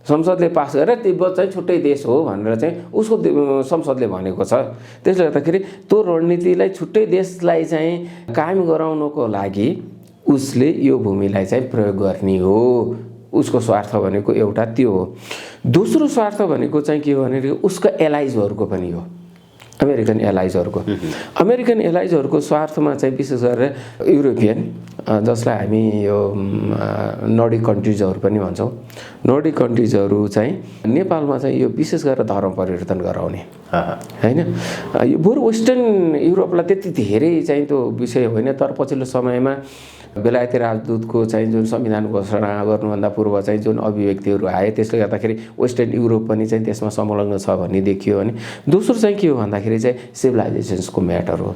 संसदले पास गरेर तिब्बत चाहिँ छुट्टै देश हो भनेर चाहिँ उसको संसदले भनेको छ। त्यसले गर्दाखेरि त्यो रणनीतिलाई छुट्टै देशलाई चाहिँ कायम गराउनको लागि उसले यो भूमिलाई चाहिँ प्रयोग गर्ने हो। उसको स्वार्थ भनेको एउटा त्यो हो। दोस्रो स्वार्थ भनेको चाहिँ के हो भने उसको एलाइजहरूको पनि हो। अमेरिकन एलाइजहरूको स्वार्थमा चाहिँ विशेष गरेर युरोपियन, जसलाई हामी यो नर्डिक कन्ट्रिजहरू पनि भन्छौँ, नर्डिक कन्ट्रिजहरू चाहिँ नेपालमा चाहिँ यो विशेष गरेर धर्म परिवर्तन गराउने होइन। यो बरु वेस्टर्न युरोपलाई त्यति धेरै चाहिँ त्यो विषय होइन। तर पछिल्लो समयमा बेलायती राजदूतको चाहिँ जुन संविधान घोषणा गर्नुभन्दा पूर्व चाहिँ जुन अभिव्यक्तिहरू आए त्यसले गर्दाखेरि वेस्टर्न युरोप पनि चाहिँ त्यसमा संलग्न छ भन्ने देखियो। अनि दोस्रो चाहिँ के हो भन्दाखेरि चाहिँ सिभिलाइजेसन्सको म्याटर हो।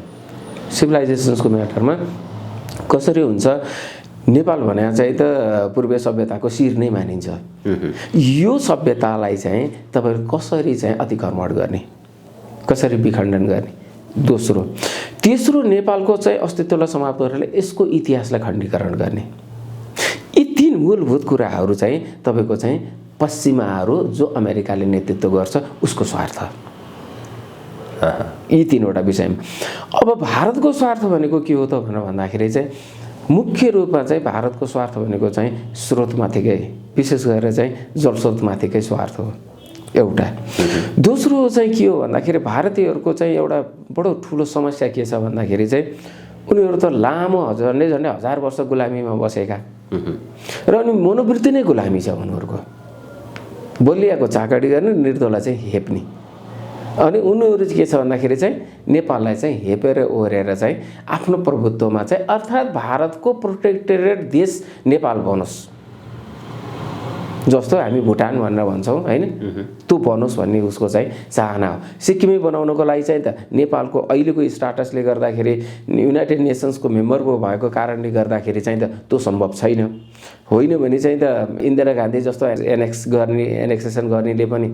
सिभिलाइजेसन्सको म्याटरमा कसरी हुन्छ, नेपाल भने चाहिँ त पूर्वीय सभ्यताको शिर नै मानिन्छ। यो सभ्यतालाई चाहिँ तपाईहरु कसरी चाहिँ अतिक्रमण गर्ने, कसरी विखण्डन गर्ने, दोस्रो। तेस्रो नेपालको चाहिँ अस्तित्वलाई समाप्त गरेर यसको इतिहासलाई खण्डीकरण गर्ने। यी तीन मूलभूत कुराहरू चाहिँ तपाईको चाहिँ पश्चिमाहरू जो अमेरिकाले नेतृत्व गर्छ उसको स्वार्थ, यी तीनवटा विषयमा। अब भारतको स्वार्थ भनेको के हो त भनेर भन्दाखेरि चाहिँ मुख्य रूपमा चाहिँ भारतको स्वार्थ भनेको चाहिँ स्रोतमाथिकै, विशेष गरेर चाहिँ जलस्रोतमाथिकै स्वार्थ हो एउटा। दोस्रो चाहिँ के हो भन्दाखेरि भारतीयहरूको चाहिँ एउटा बडो ठुलो समस्या के छ भन्दाखेरि चाहिँ उनीहरू त लामो झन्डै 1000 वर्ष गुलामीमा बसेका र अनि मनोवृत्ति नै गुलामी छ उनीहरूको। बलियाको चाकडी गर्ने, निर्दोलाई चाहिँ हेप्ने। अनि उनीहरू के छ भन्दाखेरि चाहिँ नेपाललाई चाहिँ हेपेर ओरेर चाहिँ आफ्नो प्रभुत्वमा चाहिँ अर्थात् भारतको प्रोटेक्टोरेट देश नेपाल बनोस्, जस्तो हामी भुटान भनेर भन्छौँ हैन, त्यो बनोस् भन्ने उसको चाहिँ चाहना हो। सिक्किमै बनाउनको लागि चाहिँ त नेपालको अहिलेको स्टाटसले गर्दाखेरि युनाइटेड नेसन्सको मेम्बर भएको कारणले गर्दाखेरि चाहिँ त त्यो सम्भव छैन। होइन भने चाहिँ त इन्दिरा गान्धी जस्तो एनेक्सेसन गर्नेले पनि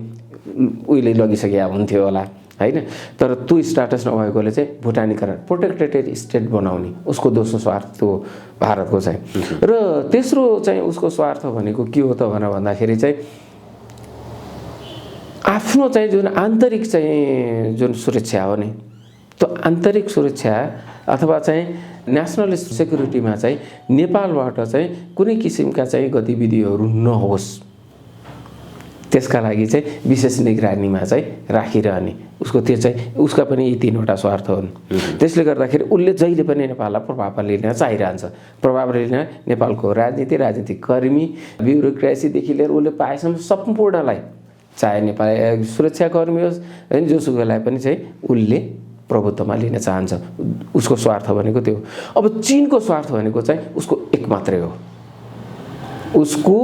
उहिले लगिसकेका हुन्थ्यो होला हैन। तर त्यो स्टाटस नभएकोले चाहिँ भुटानीकरण, प्रोटेक्टेड स्टेट बनाउने उसको दोस्रो स्वार्थ हो भारतको चाहिँ। र तेस्रो चाहिँ उसको स्वार्थ भनेको के हो त भनेर भन्दाखेरि चाहिँ आफ्नो चाहिँ जुन आन्तरिक चाहिँ जुन सुरक्षा हो नि, त्यो आन्तरिक सुरक्षा अथवा चाहिँ नेसनल सेक्युरिटीमा चाहिँ नेपालबाट चाहिँ कुनै किसिमका चाहिँ गतिविधिहरू नहोस्, त्यसका लागि चाहिँ विशेष निगरानीमा चाहिँ राखिरहने उसको त्यो चाहिँ उसका पनि यी तीनवटा स्वार्थ हुन्। त्यसले गर्दाखेरि उसले जहिले पनि नेपाललाई प्रभावमा लिन चाहिरहन्छ। प्रभाव लिन नेपालको राजनीतिक कर्मी ब्युरोक्रेसीदेखि लिएर उसले पाएसम्म सम्पूर्णलाई, चाहे नेपाल सुरक्षाकर्मी होस् होइन जोसुकैलाई पनि चाहिँ उसले प्रभुत्वमा लिन चाहन्छ। उसको स्वार्थ भनेको त्यो। अब चीनको स्वार्थ भनेको चाहिँ उसको एक मात्रै हो, उसको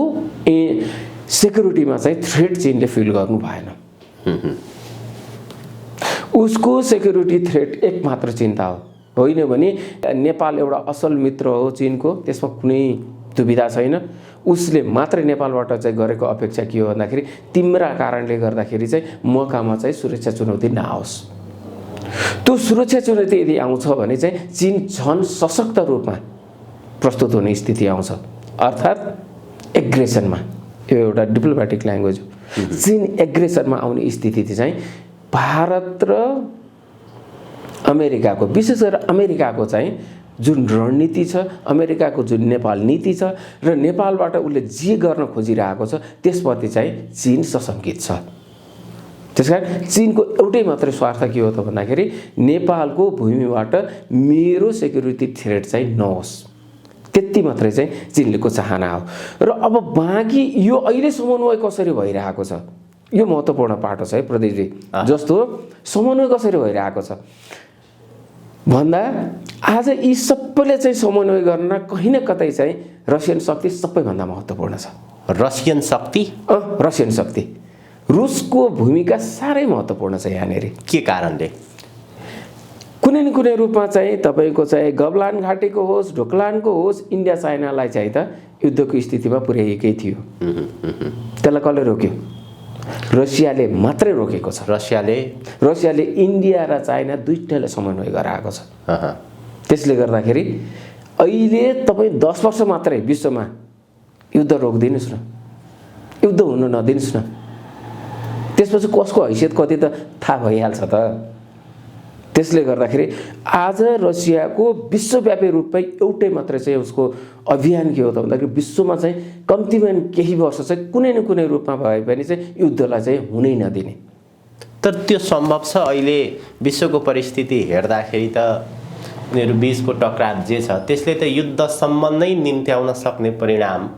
सेक्युरिटीमा चाहिँ थ्रेट चीनले फिल गर्नु भएन। उसको सेक्युरिटी थ्रेट एक मात्र चिन्ता हो, होइन भने नेपाल एउटा असल मित्र हो चीनको, त्यसमा कुनै दुविधा छैन। उसले मात्रै नेपालबाट चाहिँ गरेको अपेक्षा के हो भन्दाखेरि तिम्रा कारणले गर्दाखेरि चाहिँ मकामा चाहिँ सुरक्षा चुनौती नआओस्। त्यो सुरक्षा चुनौती यदि आउँछ भने चाहिँ चीन झन् सशक्त रूपमा प्रस्तुत हुने स्थिति आउँछ, अर्थात् एग्रेसनमा। यो एउटा डिप्लोमेटिक ल्याङ्ग्वेज हो। चीन एग्रेसनमा आउने स्थिति चाहिँ भारत र अमेरिकाको, विशेष गरेर अमेरिकाको चाहिँ जुन रणनीति छ, अमेरिकाको जुन नेपाल नीति छ र नेपालबाट उसले जे गर्न खोजिरहेको छ त्यसप्रति चाहिँ चीन सशङ्कित छ। त्यसकारण चीनको एउटै मात्रै स्वार्थ के हो त भन्दाखेरि नेपालको भूमिबाट मेरो सेक्युरिटी थ्रेट चाहिँ नहोस्, त्यति मात्रै चाहिँ चीनको चाहना हो। र अब बाँकी यो अहिले समन्वय कसरी भइरहेको छ, यो महत्त्वपूर्ण पाटो छ है प्रदीपजी। जस्तो समन्वय कसरी भइरहेको छ भन्दा आज यी सबैले चाहिँ समन्वय गर्न कहीँ न कतै चाहिँ रसियन शक्ति सबैभन्दा महत्त्वपूर्ण छ। रसियन शक्ति? रसियन शक्ति, रुसको भूमिका साह्रै महत्त्वपूर्ण छ यहाँनिर। के कारणले? कुनै न कुनै रूपमा चाहिँ तपाईँको चाहिँ गबलान घाटीको होस्, ढोकलानको होस्, इन्डिया चाइनालाई चाहिँ त युद्धको स्थितिमा पुर्याएकै थियो। त्यसलाई कसले रोक्यो? रसियाले मात्रै रोकेको छ। रसियाले इन्डिया र चाइना दुईटैलाई समन्वय गराएको छ। त्यसले गर्दाखेरि अहिले तपाईँ 10 वर्ष मात्रै विश्वमा युद्ध रोकिदिनुहोस् न, युद्ध हुन नदिनुहोस् न, त्यसपछि कसको हैसियत कति त थाहा भइहाल्छ त। त्यसले गर्दाखेरि आज रसियाको विश्वव्यापी रूपमै एउटै मात्रै चाहिँ उसको अभियान के हो त भन्दाखेरि विश्वमा चाहिँ कम्तीमा केही वर्ष चाहिँ कुनै न कुनै रूपमा भए पनि चाहिँ युद्धलाई चाहिँ हुनै नदिने। तर त्यो सम्भव छ अहिले विश्वको परिस्थिति हेर्दाखेरि त उनीहरू बीचको टकराव जे छ त्यसले त युद्धसम्म नै निम्त्याउन सक्ने परिणाम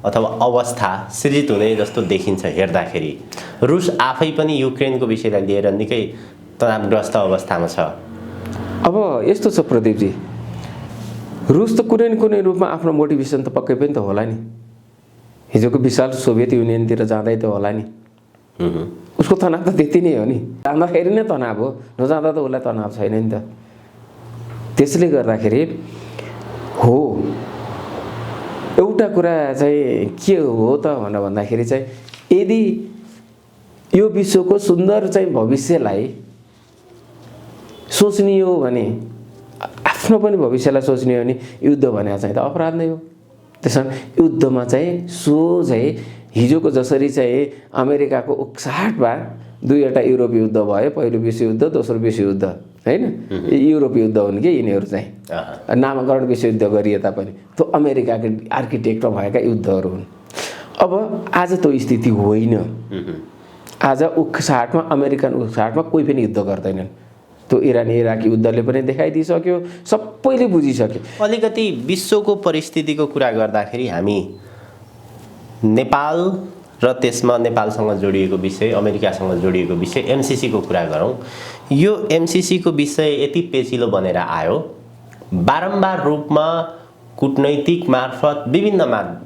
अथवा अवस्था सृजित हुने जस्तो देखिन्छ हेर्दाखेरि। रुस आफै पनि युक्रेनको विषयलाई लिएर निकै तनावग्रस्त अवस्थामा छ। अब यस्तो छ प्रदीपजी, रुस त कुनै न कुनै रूपमा आफ्नो मोटिभेसन त पक्कै पनि त होला नि। हिजोको विशाल सोभियत युनियनतिर जाँदै त होला नि। उसको तनाव त त्यति नै हो नि, जाँदाखेरि नै तनाव हो, नजाँदा त उसलाई तनाव छैन नि त। त्यसले गर्दाखेरि हो एउटा कुरा चाहिँ के हो त भनेर भन्दाखेरि चाहिँ यदि यो विश्वको सुन्दर चाहिँ भविष्यलाई सोच्ने हो भने, आफ्नो पनि भविष्यलाई सोच्ने हो भने युद्ध भने चाहिँ त अपराध नै हो। त्यसैले युद्धमा चाहिँ सोझै हिजोको जसरी चाहिँ अमेरिकाको उक्साहटमा दुईवटा युरोप युद्ध भयो, पहिलो विश्वयुद्ध, दोस्रो विश्वयुद्ध, होइन युरोप युद्ध हुन् कि यिनीहरू चाहिँ नामाकरण विश्वयुद्ध गरिए तापनि त्यो अमेरिकाको आर्किटेक्टमा भएका युद्धहरू हुन्। अब आज त्यो स्थिति होइन। आज उक्साहटमा, अमेरिकन उक्साहटमा कोही पनि युद्ध गर्दैनन्। त्यो इरानी इराकी युद्धले पनि देखाइदिइसक्यो, सबैले बुझिसक्यो। अलिकति विश्वको परिस्थितिको कुरा गर्दाखेरि हामी नेपाल र त्यसमा नेपालसँग जोडिएको विषय, अमेरिकासँग जोडिएको विषय एमसिसीको कुरा गरौँ। यो एमसिसीको विषय यति पेचिलो बनेर आयो, बारम्बार रूपमा कूटनैतिक मार्फत विभिन्न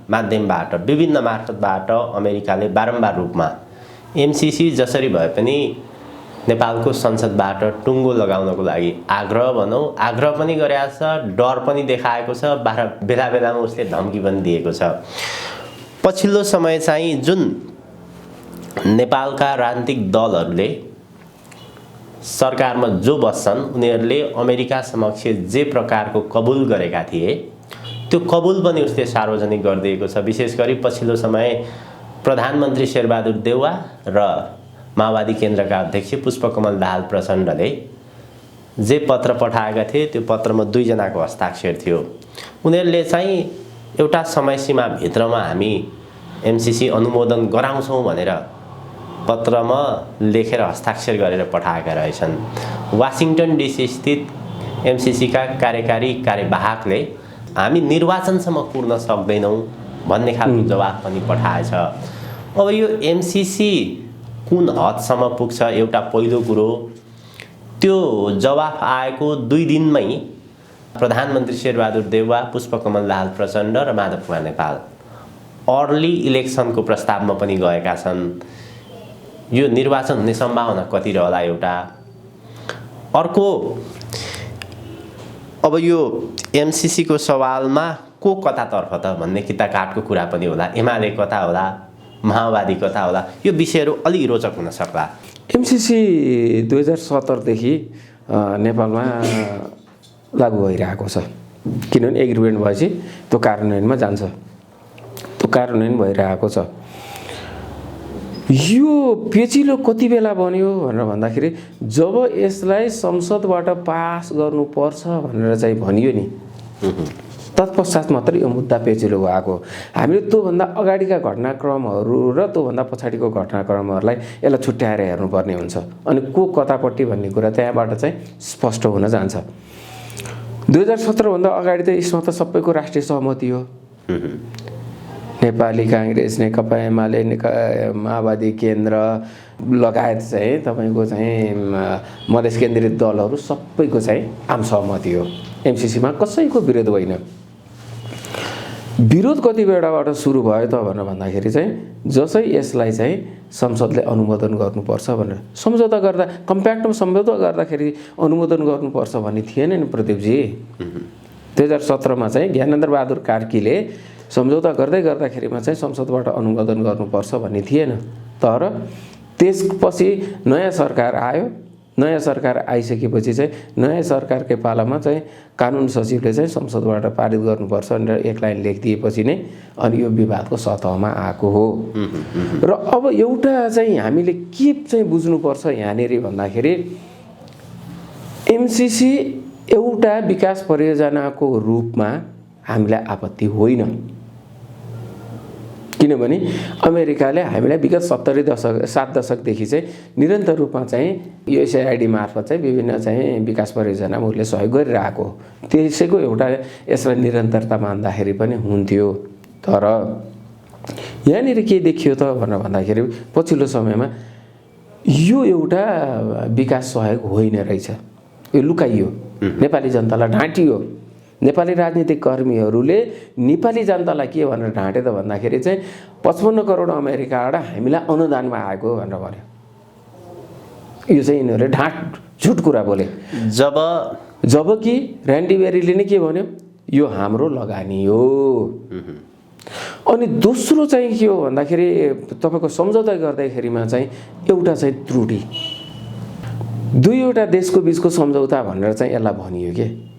माध्यमबाट, विभिन्न मार्फतबाट अमेरिकाले बारम्बार रूपमा एमसिसी जसरी भए पनि नेपालको संसदबाट टुङ्गो लगाउनको लागि आग्रह भनौँ, आग्रह पनि गरेको छ, डर पनि देखाएको छ, बेला बेलामा उसले धम्की पनि दिएको छ। पछिल्लो समय चाहिँ जुन नेपालका राजनीतिक दलहरूले सरकारमा जो बस्छन् उनीहरूले अमेरिका समक्ष जे प्रकारको कबुल गरेका थिए त्यो कबुल पनि उसले सार्वजनिक गरिदिएको छ। विशेष गरी पछिल्लो समय प्रधानमन्त्री शेरबहादुर देउवा र माओवादी केन्द्रका अध्यक्ष पुष्पकमल दाहाल प्रचण्डले जे पत्र पठाएका थिए त्यो पत्रमा 2 जनाको हस्ताक्षर थियो। उनीहरूले चाहिँ एउटा समय सीमा भित्रमा हामी एमसिसी अनुमोदन गराउँछौँ भनेर पत्रमा लेखेर हस्ताक्षर गरेर पठाएका रहेछन्। वाशिङटन डिसी स्थित एमसिसीका कार्यकारी कार्यवाहकले हामी निर्वाचनसम्म पुग्न सक्दैनौँ भन्ने खालको जवाफ पनि पठाएछ। अब यो एमसिसी कुन हदसम्म पुग्छ एउटा पहिलो कुरो। त्यो जवाफ आएको 2 दिनमै प्रधानमन्त्री शेरबहादुर देउवा, पुष्पकमल दाहाल प्रचण्ड र माधव कुमार नेपाल अर्ली इलेक्सनको प्रस्तावमा पनि गएका छन्। यो निर्वाचन हुने सम्भावना कति रहला एउटा। अर्को, अब यो एमसिसीको सवालमा को कतातर्फ त भन्ने किता काठको कुरा पनि होला। एमाले कता होला, माओवादी कता होला, यो विषयहरू अलि रोचक हुन सक्ला। एमसिसी 2017 देखि नेपालमा लागू भइरहेको छ, किनभने एग्रिमेन्ट भएपछि त्यो कार्यान्वयनमा जान्छ, त्यो कार्यान्वयन भइरहेको छ। यो पेचिलो कति बेला बन्यो भनेर भन्दाखेरि जब यसलाई संसदबाट पास गर्नुपर्छ भनेर चाहिँ भनियो नि, तत्पश्चात मात्रै यो मुद्दा पेचिलो भएको। हामीले त्योभन्दा अगाडिका घटनाक्रमहरू र त्योभन्दा पछाडिको घटनाक्रमहरूलाई यसलाई छुट्याएर हेर्नुपर्ने हुन्छ। अनि को कतापट्टि भन्ने कुरा त्यहाँबाट चाहिँ स्पष्ट हुन जान्छ। 2017 भन्दा अगाडि त यसमा त सबैको राष्ट्रिय सहमति हो। नेपाली काङ्ग्रेस, नेकपा एमाले, माओवादी केन्द्र लगायत चाहिँ तपाईँको चाहिँ मधेस केन्द्रित दलहरू सबैको चाहिँ आम सहमति हो। एमसिसीमा कसैको विरोध होइन। विरोध कति बेलाबाट सुरु भयो त भनेर भन्दाखेरि चाहिँ जसै यसलाई चाहिँ संसदले अनुमोदन गर्नुपर्छ भनेर सम्झौता गर्दा, कम्प्याक्टमा सम्झौता गर्दाखेरि अनुमोदन गर्नुपर्छ भन्ने थिएन नि प्रदीपजी। 2017मा चाहिँ ज्ञानेन्द्र बहादुर कार्कीले सम्झौता गर्दाखेरिमा चाहिँ संसदबाट अनुमोदन गर्नुपर्छ भन्ने थिएन। तर त्यसपछि नयाँ सरकार आयो। नयाँ सरकार आइसकेपछि चाहिँ नयाँ सरकारकै पालामा चाहिँ कानुन सचिवले चाहिँ संसदबाट पारित गर्नुपर्छ भनेर एक लाइन लेखिदिएपछि नै अनि यो विवादको सतहमा आएको हो। र अब एउटा चाहिँ हामीले के चाहिँ बुझ्नुपर्छ यहाँनिर भन्दाखेरि एमसिसी एउटा विकास परियोजनाको रूपमा हामीलाई आपत्ति होइन, किनभने अमेरिकाले हामीलाई विगत 7 दशकदेखि चाहिँ निरन्तर रूपमा चाहिँ युएसएआइडी मार्फत चाहिँ विभिन्न चाहिँ विकास परियोजनामा उसले सहयोग गरिरहेको हो। त्यसैको एउटा यसलाई निरन्तरता मान्दाखेरि पनि हुन्थ्यो। तर यहाँनिर के देखियो त भनेर भन्दाखेरि पछिल्लो समयमा यो एउटा विकास सहयोग होइन रहेछ, यो लुकाइयो, नेपाली जनतालाई ढाँटियो। नेपाली राजनीतिक कर्मीहरूले नेपाली जनतालाई के भनेर ढाँटे त भन्दाखेरि चाहिँ 55 करोड अमेरिकाबाट हामीलाई अनुदानमा आएको भनेर भन्यो। यो चाहिँ यिनीहरूले झुट कुरा बोले। जबकि ऱ्यान्डी बेरीले नै के भन्यो, यो हाम्रो लगानी हो। अनि दोस्रो चाहिँ के हो भन्दाखेरि तपाईँको सम्झौता गर्दाखेरिमा चाहिँ एउटा चाहिँ त्रुटि, दुईवटा देशको बिचको सम्झौता भनेर चाहिँ यसलाई भनियो के।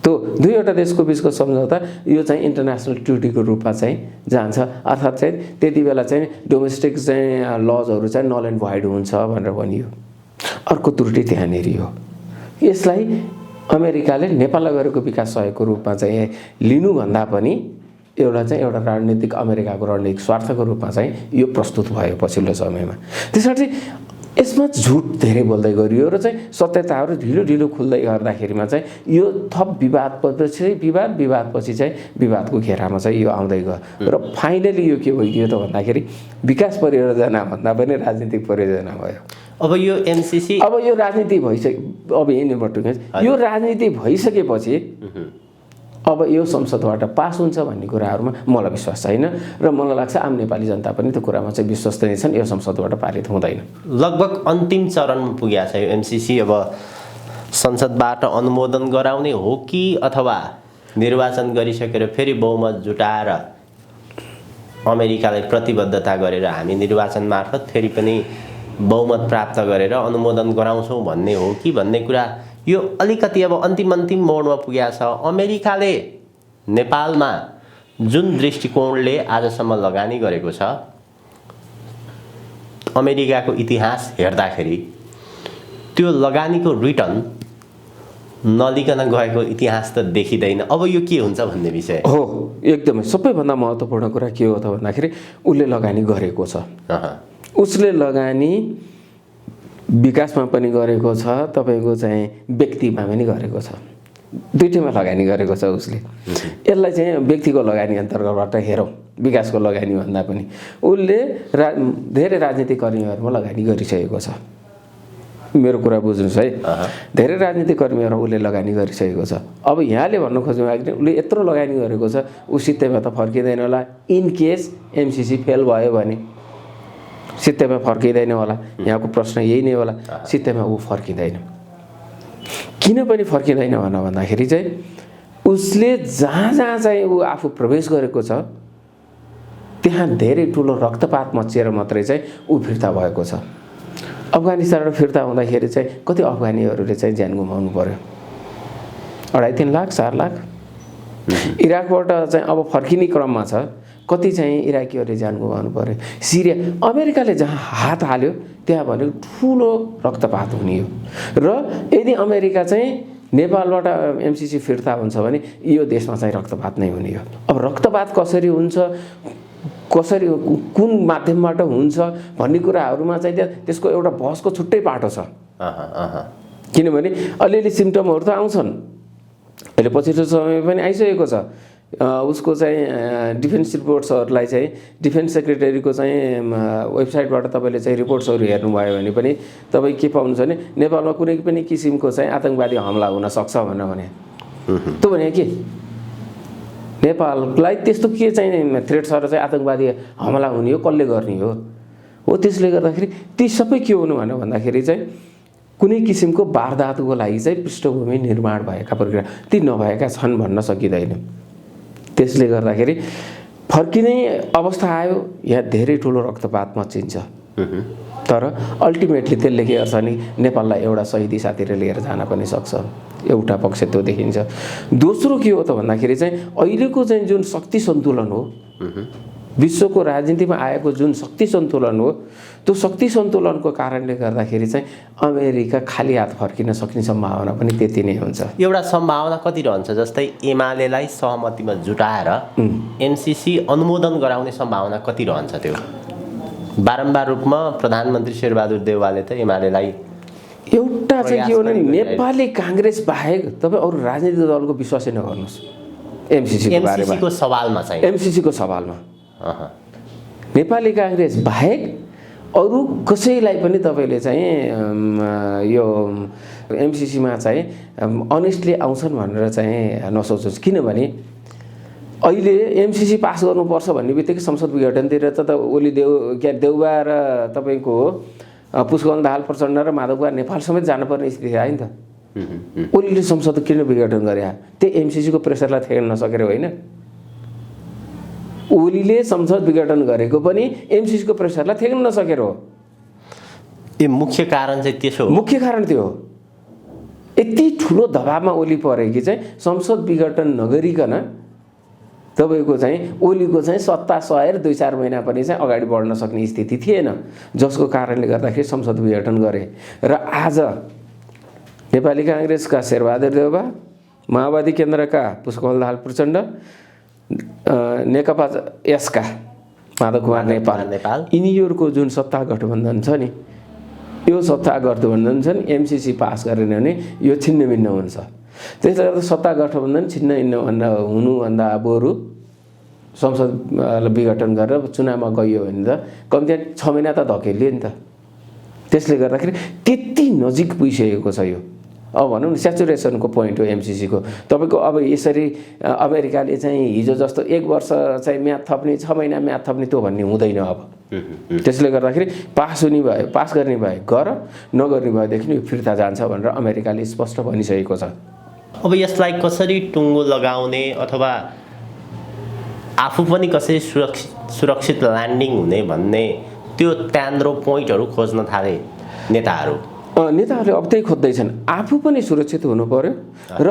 त्यो दुईवटा देशको बिचको सम्झौता यो चाहिँ इन्टरनेसनल ट्रिटीको रूपमा चाहिँ जान्छ। अर्थात् चाहिँ त्यति बेला चाहिँ डोमेस्टिक चाहिँ लजहरू चाहिँ नल एन्ड भोइड हुन्छ भनेर भनियो। अर्को त्रुटि त्यहाँनिर हो। यसलाई अमेरिकाले नेपाललाई गरेको विकास सहयोगको रूपमा चाहिँ लिनुभन्दा पनि एउटा रणनीतिक अमेरिकाको रणनीतिक स्वार्थको रूपमा चाहिँ यो प्रस्तुत भयो पछिल्लो समयमा। त्यसरी यसमा झुट धेरै बोल्दै गरियो र चाहिँ सत्यताहरू ढिलो खुल्दै गर्दाखेरिमा चाहिँ यो थप विवादपछि चाहिँ विवादको घेरामा चाहिँ यो आउँदै गयो र फाइनली यो के भइदियो त भन्दाखेरि विकास परियोजना भन्दा पनि राजनीतिक परियोजना भयो। अब यो एमसिसी अब यो राजनीति भइसक्यो। अब यो राजनीति भइसकेपछि अब यो संसदबाट पास हुन्छ भन्ने कुराहरूमा मलाई विश्वास छैन र मलाई लाग्छ आम नेपाली जनता पनि त्यो कुरामा चाहिँ विश्वस्त नै छन्। यो संसदबाट पारित हुँदैन। लगभग अन्तिम चरणमा पुगेको छ यो एमसिसी। अब संसदबाट अनुमोदन गराउने हो कि अथवा निर्वाचन गरिसकेर फेरि बहुमत जुटाएर अमेरिकालाई प्रतिबद्धता गरेर हामी निर्वाचन मार्फत फेरि पनि बहुमत प्राप्त गरेर अनुमोदन गराउँछौँ भन्ने हो कि भन्ने कुरा यो अलिकति अब अन्तिम मोडमा पुगेको छ। अमेरिकाले नेपालमा जुन दृष्टिकोणले आजसम्म लगानी गरेको छ, अमेरिकाको इतिहास हेर्दाखेरि त्यो लगानीको रिटर्न नलिकन गएको इतिहास त देखिँदैन। अब यो के हुन्छ भन्ने विषय हो। एकदमै सबैभन्दा महत्त्वपूर्ण कुरा के हो त भन्दाखेरि उसले लगानी गरेको छ। उसले लगानी विकासमा पनि गरेको छ, तपाईँको चाहिँ व्यक्तिमा पनि गरेको छ, दुईटैमा लगानी गरेको छ उसले। यसलाई चाहिँ व्यक्तिको लगानी अन्तर्गतबाट हेरौँ, विकासको लगानी भन्दा पनि उसले धेरै राजनीतिक कर्मीहरूमा लगानी गरिसकेको छ। मेरो कुरा बुझ्नुहोस् है, धेरै राजनीतिक कर्मीहरू उसले लगानी गरिसकेको छ। अब यहाँले भन्नु खोज्नु भएको चाहिँ उसले यत्रो लगानी गरेको छ, ऊ सित्तैमा त फर्किँदैन होला। इन केस एमसिसी फेल भयो भने सित्तैमा फर्किँदैन होला। यहाँको प्रश्न यही नै होला, सित्तैमा ऊ फर्किँदैन। किन पनि फर्किँदैन भन्दाखेरि चाहिँ उसले जहाँ जहाँ चाहिँ ऊ आफू प्रवेश गरेको छ त्यहाँ धेरै ठुलो रक्तपात मचिएर मात्रै चाहिँ ऊ फिर्ता भएको छ। अफगानिस्तानबाट फिर्ता हुँदाखेरि चाहिँ कति अफगानीहरूले चाहिँ ज्यान गुमाउनु पर्यो, 2.5-3 लाख 4 लाख। इराकबाट चाहिँ अब फर्किने क्रममा छ, कति चाहिँ इराकीहरूले ज्यान गुमाउनु पर्यो। सिरिया, अमेरिकाले जहाँ हात हाल्यो त्यहाँ भने ठुलो रक्तपात हुने हो। र यदि अमेरिका चाहिँ नेपालबाट एमसिसी फिर्ता हुन्छ भने यो देशमा चाहिँ रक्तपात नै हुने हो। अब रक्तपात कसरी हुन्छ, कसरी कुन माध्यमबाट हुन्छ भन्ने कुराहरूमा चाहिँ त्यसको एउटा बहसको छुट्टै पाटो छ। किनभने अलिअलि सिम्टमहरू त आउँछन्, अहिले पछिल्लो समय पनि आइसकेको छ। उसको चाहिँ डिफेन्स रिपोर्ट्सहरूलाई चाहिँ डिफेन्स सेक्रेटरीको चाहिँ वेबसाइटबाट तपाईँले चाहिँ रिपोर्ट्सहरू हेर्नुभयो भने पनि तपाईँ के पाउनुहुन्छ भने नेपालमा कुनै पनि किसिमको चाहिँ आतङ्कवादी हमला हुन सक्छ भने त्यो भने के नेपाललाई त्यस्तो के चाहिँ थ्रेट छ र चाहिँ आतङ्कवादी हमला हुने हो, कसले गर्ने हो। त्यसले गर्दाखेरि ती सबै के हुनु भन्दाखेरि चाहिँ कुनै किसिमको वारदातको लागि चाहिँ पृष्ठभूमि निर्माण भएका प्रक्रिया ती नभएका छन् भन्न सकिँदैन। त्यसले गर्दाखेरि फर्किने अवस्था आयो, यहाँ धेरै ठुलो रक्तपात मचिन्छ। तर अल्टिमेटली त्यसले के गर्छ भने नेपाललाई एउटा शहीदी साथीले लिएर जान पनि सक्छ। एउटा पक्ष त्यो देखिन्छ। दोस्रो के हो त भन्दाखेरि चाहिँ अहिलेको चाहिँ जुन शक्ति सन्तुलन हो, विश्वको राजनीतिमा आएको जुन शक्ति सन्तुलन हो, त्यो शक्ति सन्तुलनको कारणले गर्दाखेरि चाहिँ अमेरिका खाली हात फर्किन सक्ने सम्भावना पनि त्यति नै हुन्छ। एउटा सम्भावना कति रहन्छ, जस्तै एमालेलाई सहमतिमा जुटाएर एमसिसी अनुमोदन गराउने सम्भावना कति रहन्छ? त्यो बारम्बार रूपमा प्रधानमन्त्री शेरबहादुर देउवाले त एमालेलाई एउटा चाहिँ के हो भने नेपाली काङ्ग्रेस बाहेक तपाईँ अरू राजनीतिक दलको विश्वासै नगर्नुहोस्। एमसिसीको सवालमा चाहिँ एमसिसीको सवालमा नेपाली काङ्ग्रेस बाहेक अरू कसैलाई पनि तपाईँले चाहिँ यो एमसिसीमा चाहिँ अनेस्टली आउँछन् भनेर चाहिँ नसोच्नुहोस्। किनभने अहिले एमसिसी पास गर्नुपर्छ भन्ने बित्तिकै संसद विघटनतिर त ओली देउबा र तपाईँको पुष्पकमल दाहाल प्रचण्ड र माधव कुमार नेपाल समेत जानुपर्ने स्थिति आयो नि त। ओलीले संसद किन विघटन गरे? त्यही एमसिसीको प्रेसरलाई थेक्न नसकेर होइन। ओलीले संसद विघटन गरेको पनि एमसिसीको प्रेसरलाई थेक्न नसकेर हो। मुख्य कारण चाहिँ त्यसो हो। मुख्य कारण त्यो हो। यति ठुलो दबावमा ओली परे कि चाहिँ संसद विघटन नगरिकन तपाईँको चाहिँ ओलीको चाहिँ सत्ता सहेर 2-4 महिना पनि चाहिँ अगाडि बढ्न सक्ने स्थिति थिएन, जसको कारणले गर्दाखेरि संसद विघटन गरे। र आज नेपाली काङ्ग्रेसका शेरबहादुर देउवा, माओवादी केन्द्रका पुष्पकमल दाहाल प्रचण्ड, नेकपा यसका माधव कुमार नेपाल, यिनीहरूको जुन सत्ता गठबन्धन छ नि, यो सत्ता गठबन्धन छ नि, एमसिसी पास गरेन भने यो छिन्नभिन्न हुन्छ। त्यसले गर्दा सत्ता गठबन्धन छिन्न हुनुभन्दा बरु संसद विघटन गरेर चुनावमा गइयो भने त कम्ती 6 महिना त धकेलियो नि त। त्यसले गर्दाखेरि त्यति नजिक पुगिसकेको छ यो। अब भनौँ न स्याचुरेसनको पोइन्ट हो एमसिसीको। तपाईँको अब यसरी अमेरिकाले चाहिँ हिजो जस्तो 1 वर्ष चाहिँ म्याद थप्ने, 6 महिना म्याद थप्ने त्यो भन्ने हुँदैन अब। त्यसले गर्दाखेरि पास हुने भयो, पास गर्ने भयो गर, नगर्ने भएदेखि यो फिर्ता जान्छ भनेर अमेरिकाले स्पष्ट भनिसकेको छ। अब यसलाई कसरी टुङ्गो लगाउने अथवा आफू पनि कसरी सुरक्षित ल्यान्डिङ हुने भन्ने त्यो त्यान्द्रो पोइन्टहरू खोज्न थाले नेताहरूले अब त्यही खोज्दैछन्। आफू पनि सुरक्षित हुनु पर्यो र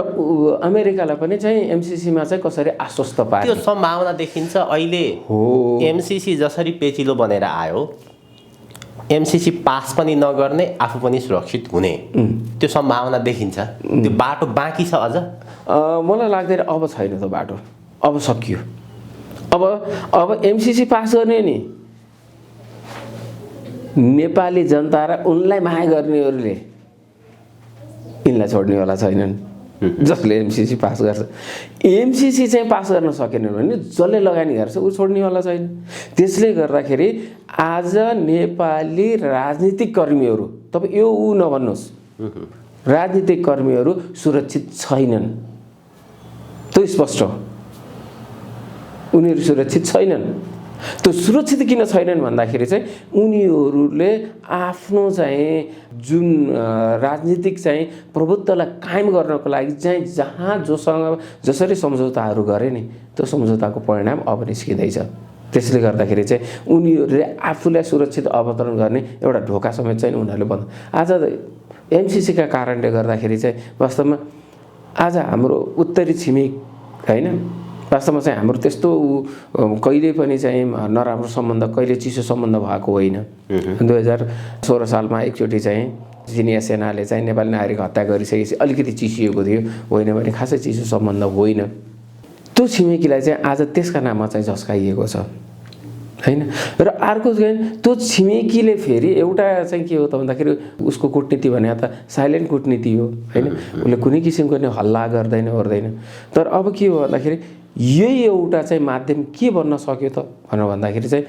अमेरिकालाई पनि चाहिँ एमसिसीमा चाहिँ कसरी आश्वस्त पार्ने त्यो सम्भावना देखिन्छ। अहिले एमसिसी जसरी पेचिलो बनेर आयो, एमसिसी पास पनि नगर्ने, आफू पनि सुरक्षित हुने त्यो सम्भावना देखिन्छ। त्यो बाटो बाँकी छ अझ? मलाई लाग्दैन अब छैन त्यो बाटो, अब सकियो। अब एमसिसी पास गर्ने नि नेपाली जनता र उनलाई माया गर्नेहरूले यिनलाई छोड्नेवाला छैनन्। जसले एमसिसी पास गर्छ, एमसिसी चाहिँ पास गर्न सकेन भने जसले लगानी गर्छ ऊ छोड्नेवाला छैन। त्यसले गर्दाखेरि आज नेपाली राजनीतिक कर्मीहरू, तपाईँ यो ऊ नभन्नुहोस्, राजनीतिक कर्मीहरू सुरक्षित छैनन्, त्यो स्पष्ट हो। उनीहरू सुरक्षित छैनन्। त्यो सुरक्षित किन छैनन् भन्दाखेरि चाहिँ उनीहरूले आफ्नो चाहिँ जुन राजनीतिक चाहिँ प्रभुत्वलाई कायम गर्नको लागि चाहिँ जहाँ जोसँग जसरी सम्झौताहरू गरे नि त्यो सम्झौताको परिणाम अब निस्किँदैछ। त्यसले गर्दाखेरि चाहिँ उनीहरूले आफूलाई सुरक्षित अवतरण गर्ने एउटा ढोका समेत चाहिँ उनीहरूले बन्द। आज एमसिसीका कारणले गर्दाखेरि चाहिँ वास्तवमा आज हाम्रो उत्तरी छिमेक होइन, वास्तवमा चाहिँ हाम्रो त्यस्तो कहिले पनि चाहिँ नराम्रो सम्बन्ध, कहिले चिसो सम्बन्ध भएको होइन। 2016 सालमा एकचोटि चाहिँ चिनिया सेनाले चाहिँ नेपाली नागरिक हत्या गरिसकेपछि अलिकति चिसिएको थियो, होइन भने खासै चिसो सम्बन्ध होइन। त्यो छिमेकीलाई चाहिँ आज त्यसका नाममा चाहिँ झस्काइएको छ होइन। र अर्को चाहिँ त्यो छिमेकीले फेरि एउटा चाहिँ के हो त भन्दाखेरि उसको कूटनीति भने त साइलेन्ट कूटनीति हो होइन। उसले कुनै किसिमको नै हल्ला गर्दैन गर्दैन। तर अब के हो भन्दाखेरि यही एउटा चाहिँ माध्यम के बन्न सक्यो त भनेर भन्दाखेरि चाहिँ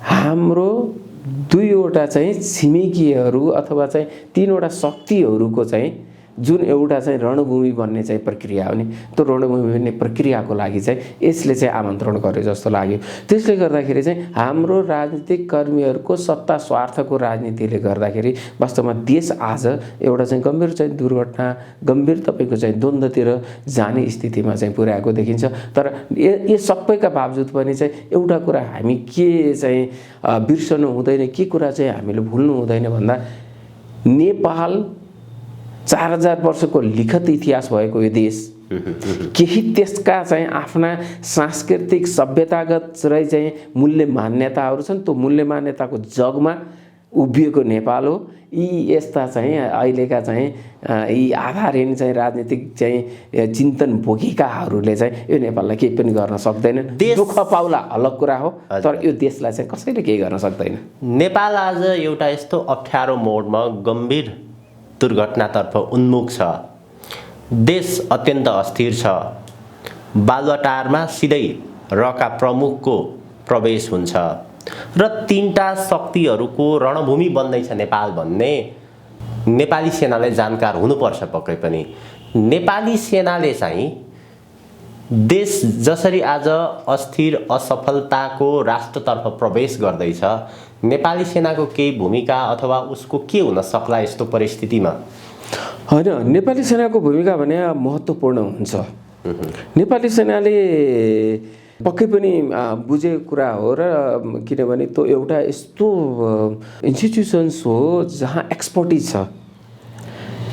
हाम्रो दुईवटा चाहिँ छिमेकीहरू अथवा चाहिँ तीनवटा शक्तिहरूको चाहिँ जुन एउटा चाहिँ रणभूमि बन्ने चाहिँ प्रक्रिया हो नि, त्यो रणभूमि बन्ने प्रक्रियाको लागि चाहिँ यसले चाहिँ आमन्त्रण गर्यो जस्तो लाग्यो। त्यसले गर्दाखेरि चाहिँ हाम्रो राजनीतिक कर्मीहरूको सत्ता स्वार्थको राजनीतिले गर्दाखेरि वास्तवमा देश आज एउटा चाहिँ गम्भीर चाहिँ दुर्घटना, गम्भीर तपाईँको चाहिँ द्वन्द्वतिर जाने स्थितिमा चाहिँ पुर्याएको देखिन्छ। तर यो सबैका बावजुद पनि चाहिँ एउटा कुरा हामी के चाहिँ बिर्सनु हुँदैन, के कुरा चाहिँ हामीले भुल्नु हुँदैन भन्दा नेपाल 4000 वर्षको लिखित इतिहास भएको यो देश, केही त्यसका चाहिँ आफ्ना सांस्कृतिक सभ्यतागत रही चाहिँ मूल्य मान्यताहरू छन्। त्यो मूल्य मान्यताको जगमा उभिएको नेपाल हो। यी यस्ता चाहिँ अहिलेका चाहिँ यी आधारहीन चाहिँ राजनीतिक चाहिँ चिन्तन भोगेकाहरूले चाहिँ यो नेपाललाई केही पनि गर्न सक्दैनन्। दुःख पाउला अलग कुरा हो, तर यो देशलाई चाहिँ कसैले केही गर्न सक्दैन। नेपाल आज एउटा यस्तो अप्ठ्यारो मोडमा गम्भीर दुर्घटनातर्फ उन्मुख छ। देश अत्यन्त अस्थिर छ। बालुवाटारमा सिधै रका प्रमुखको प्रवेश हुन्छ र तीनटा शक्तिहरूको रणभूमि बन्दैछ नेपाल भन्ने नेपाली सेनालाई जानकार हुनुपर्छ पक्कै पनि। नेपाली सेनाले चाहिँ देश जसरी आज अस्थिर असफलताको राष्ट्रतर्फ प्रवेश गर्दैछ, नेपाली सेनाको केही भूमिका अथवा उसको के हुन सक्ला यस्तो परिस्थितिमा? होइन, नेपाली सेनाको भूमिका भने महत्त्वपूर्ण हुन्छ। नेपाली सेनाले पक्कै पनि बुझेको कुरा हो र किनभने त्यो एउटा यस्तो इन्स्टिट्युसन्स हो जहाँ एक्सपर्टिज छ।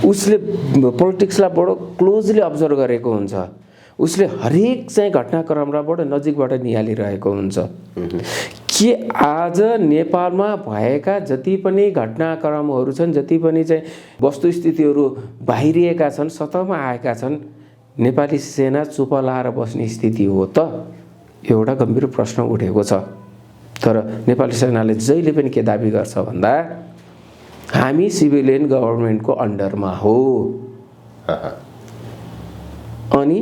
उसले पोलिटिक्सलाई बडो क्लोजली अब्जर्भ गरेको हुन्छ। उसले हरेक चाहिँ घटनाक्रमलाई बडो नजिकबाट निहालिरहेको हुन्छ। के आज नेपालमा भएका जति पनि घटनाक्रमहरू छन्, जति पनि चाहिँ वस्तुस्थितिहरू बाहिरिएका छन्, सतहमा आएका छन्, नेपाली सेना चुप लाएर बस्ने स्थिति हो त? एउटा गम्भीर प्रश्न उठेको छ। तर नेपाली सेनाले जहिले पनि के दाबी गर्छ भन्दा हामी सिभिलियन गभर्नमेन्टको अन्डरमा हो। अनि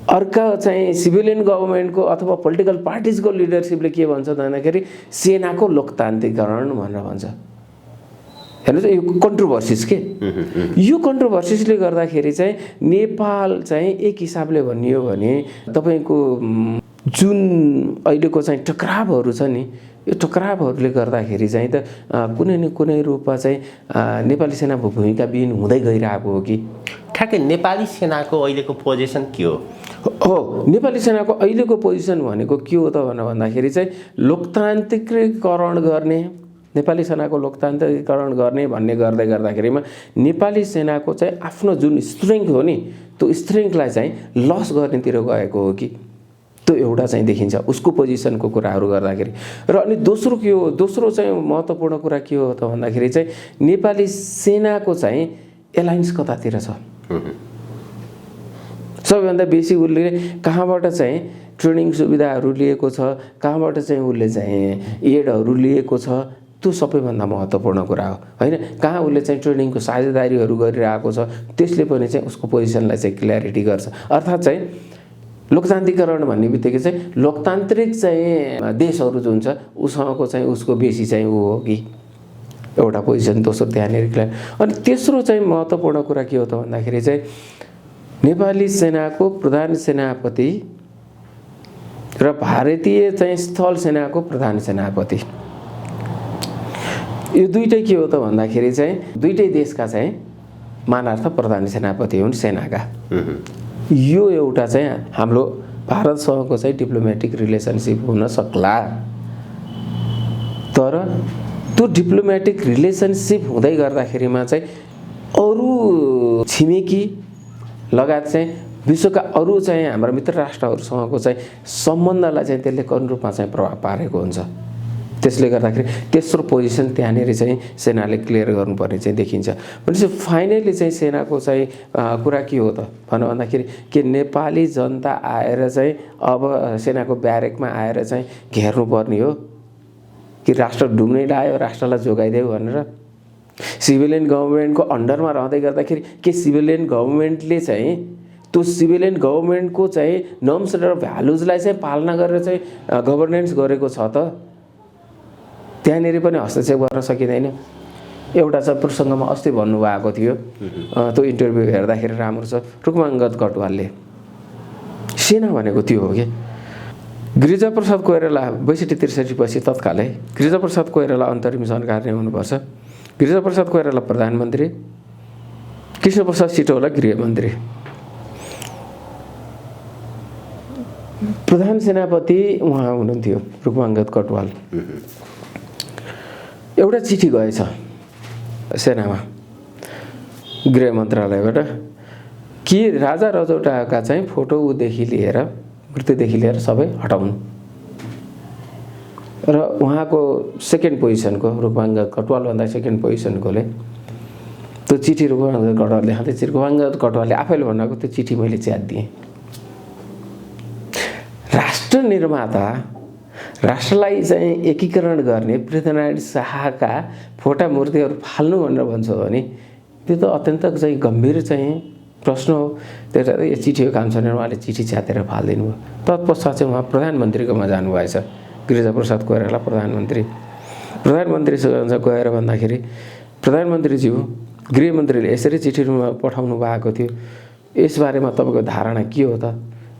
अर्का चाहिँ सिभिलियन गभर्नमेन्टको अथवा पोलिटिकल पार्टिजको लिडरसिपले के भन्छ भन्दाखेरि सेनाको लोकतान्त्रिकरण भनेर भन्छ। हेर्नुहोस्, यो कन्ट्रोभर्सिस के, यो कन्ट्रोभर्सिसले गर्दाखेरि चाहिँ नेपाल चाहिँ एक हिसाबले भनियो भने तपाईँको जुन अहिलेको चाहिँ टकरावहरू छ नि, यो टकरावहरूले गर्दाखेरि चाहिँ त कुनै न कुनै रूपमा चाहिँ नेपाली सेनाको भूमिका विहीन हुँदै गइरहेको हो कि? ठ्याक्कै नेपाली सेनाको अहिलेको पोजिसन के हो? नेपाली सेनाको अहिलेको पोजिसन भनेको के हो त भनेर भन्दाखेरि चाहिँ लोकतान्त्रिकीकरण गर्ने, नेपाली सेनाको लोकतान्त्रिकीकरण गर्ने भन्ने गर्दै गर्दाखेरिमा नेपाली सेनाको चाहिँ आफ्नो जुन स्ट्रेङ्थ हो नि, त्यो स्ट्रेङ्थलाई चाहिँ लस गर्नेतिर गएको हो कि? त्यो एउटा चाहिँ देखिन्छ उसको पोजिसनको कुराहरू गर्दाखेरि। र अनि दोस्रो के हो, दोस्रो चाहिँ महत्त्वपूर्ण कुरा के हो त भन्दाखेरि चाहिँ नेपाली सेनाको चाहिँ एलायन्स कतातिर छ? सबैभन्दा बेसी उसले कहाँबाट चाहिँ ट्रेनिङ सुविधाहरू लिएको छ, कहाँबाट चाहिँ उसले चाहिँ एडहरू लिएको छ, त्यो सबैभन्दा महत्त्वपूर्ण कुरा हो होइन। कहाँ उसले चाहिँ ट्रेनिङको साझेदारीहरू गरिरहेको छ, त्यसले पनि चाहिँ उसको पोजिसनलाई चाहिँ क्ल्यारिटी गर्छ। अर्थात् चाहिँ लोकतान्त्रिकरण भन्ने बित्तिकै चाहिँ लोकतान्त्रिक चाहिँ देशहरू जुन छ उसँगको चाहिँ उसको बेसी चाहिँ ऊ हो कि एउटा पोजिसन, दोस्रो त्यहाँनिर क्लियर। अनि तेस्रो चाहिँ महत्त्वपूर्ण कुरा के हो त भन्दाखेरि चाहिँ नेपाली सेनाको प्रधान सेनापति र भारतीय चाहिँ स्थल सेनाको प्रधान सेनापति, यो दुइटै के हो त भन्दाखेरि चाहिँ दुइटै देशका चाहिँ मानार्थ प्रधान सेनापति हुन् सेनाका। यो एउटा चाहिँ हाम्रो भारतसँगको चाहिँ डिप्लोमेटिक रिलेसनसिप हुन सक्ला, तर त्यो डिप्लोमेटिक रिलेसनसिप हुँदै गर्दाखेरिमा चाहिँ अरू छिमेकी लगायत चाहिँ विश्वका अरू चाहिँ हाम्रो मित्र राष्ट्रहरूसँगको चाहिँ सम्बन्धलाई चाहिँ त्यसले कन रूपमा चाहिँ प्रभाव पारेको हुन्छ। त्यसले गर्दाखेरि तेस्रो पोजिसन त्यहाँनिर चाहिँ सेनाले क्लियर गर्नुपर्ने चाहिँ देखिन्छ। भनेपछि फाइनली चाहिँ सेनाको चाहिँ कुरा के हो त भन्दाखेरि के नेपाली जनता आएर चाहिँ अब सेनाको ब्यारेकमा आएर चाहिँ घेर्नुपर्ने हो कि राष्ट्र डुब्नै लाग्यो राष्ट्रलाई जोगाइदेऊ भनेर? सिभिलियन गभर्मेन्टको अन्डरमा रहँदै गर्दाखेरि के सिभिलियन गभर्मेन्टले चाहिँ त्यो सिभिलियन गभर्मेन्टको चाहिँ नर्म्स र भ्यालुजलाई चाहिँ पालना गरेर चाहिँ गभर्नेन्स गरेको छ त? त्यहाँनिर पनि हस्तक्षेप गर्न सकिँदैन। एउटा चाहिँ प्रसङ्गमा अस्ति भन्नुभएको थियो, त्यो इन्टरभ्यू हेर्दाखेरि राम्रो छ, रुक्माङ्गद कटुवालले सेना भनेको त्यो हो कि गिरिजाप्रसाद कोइराला 62-63 पछि तत्कालै गिरिजाप्रसाद कोइराला अन्तरिम सरकार नै हुनुपर्छ। गिरिजाप्रसाद कोइराला प्रधानमन्त्री, कृष्णप्रसाद सिटौला गृहमन्त्री, प्रधान सेनापति उहाँ हुनुहुन्थ्यो रुक्माङ्गद कटुवाल। एउटा चिठी गएछ सेनामा गृह मन्त्रालयबाट कि राजा रजौटाका चाहिँ फोटोदेखि लिएर मृत्युदेखि लिएर सबै हटाउनु र उहाँको सेकेन्ड पोजिसनको रुक्माङ्गद कटुवालभन्दा सेकेन्ड पोजिसनकोले त्यो चिठी रुक्माङ्गद कटुवालले खाँदै रुक्माङ्गद कटुवालले आफैले भनेको त्यो चिठी मैले च्यात दिएँ। राष्ट्र निर्माता राष्ट्रलाई चाहिँ एकीकरण गर्ने पृथ्वीनारायण शाहका फोटा मूर्तिहरू फाल्नु भनेर भन्छ भने त्यो त अत्यन्त चाहिँ गम्भीर चाहिँ प्रश्न हो। त्यो यो चिठीको काम छैन, उहाँले चिठी च्यातेर फालिदिनु भयो। तत्पश्चात चाहिँ उहाँ प्रधानमन्त्रीकोमा जानुभएछ, गिरिजाप्रसाद कोइराला प्रधानमन्त्रीसँग गएर भन्दाखेरि प्रधानमन्त्रीज्यू गृहमन्त्रीले यसरी चिठी पठाउनु भएको थियो, यसबारेमा तपाईँको धारणा के हो त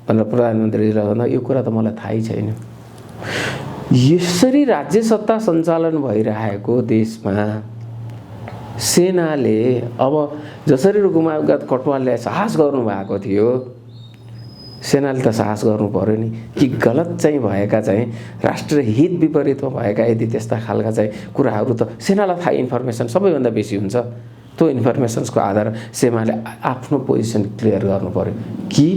भनेर प्रधानमन्त्रीले भन्दा यो कुरा त मलाई थाहै छैन। यसरी राज्य सत्ता सञ्चालन भइरहेको देशमा सेनाले अब जसरी रुक्माङ्गद कटुवालले साहस गर्नुभएको थियो, सेनाले त साहस गर्नु पर्यो नि कि गलत चाहिँ भएका चाहिँ राष्ट्रहित विपरीतमा भएका यदि त्यस्ता खालका चाहिँ कुराहरू त सेनालाई थाहा इन्फर्मेसन सबैभन्दा बेसी हुन्छ। त्यो इन्फर्मेसन्सको आधार सेनाले आफ्नो पोजिसन क्लियर गर्नु पर्यो कि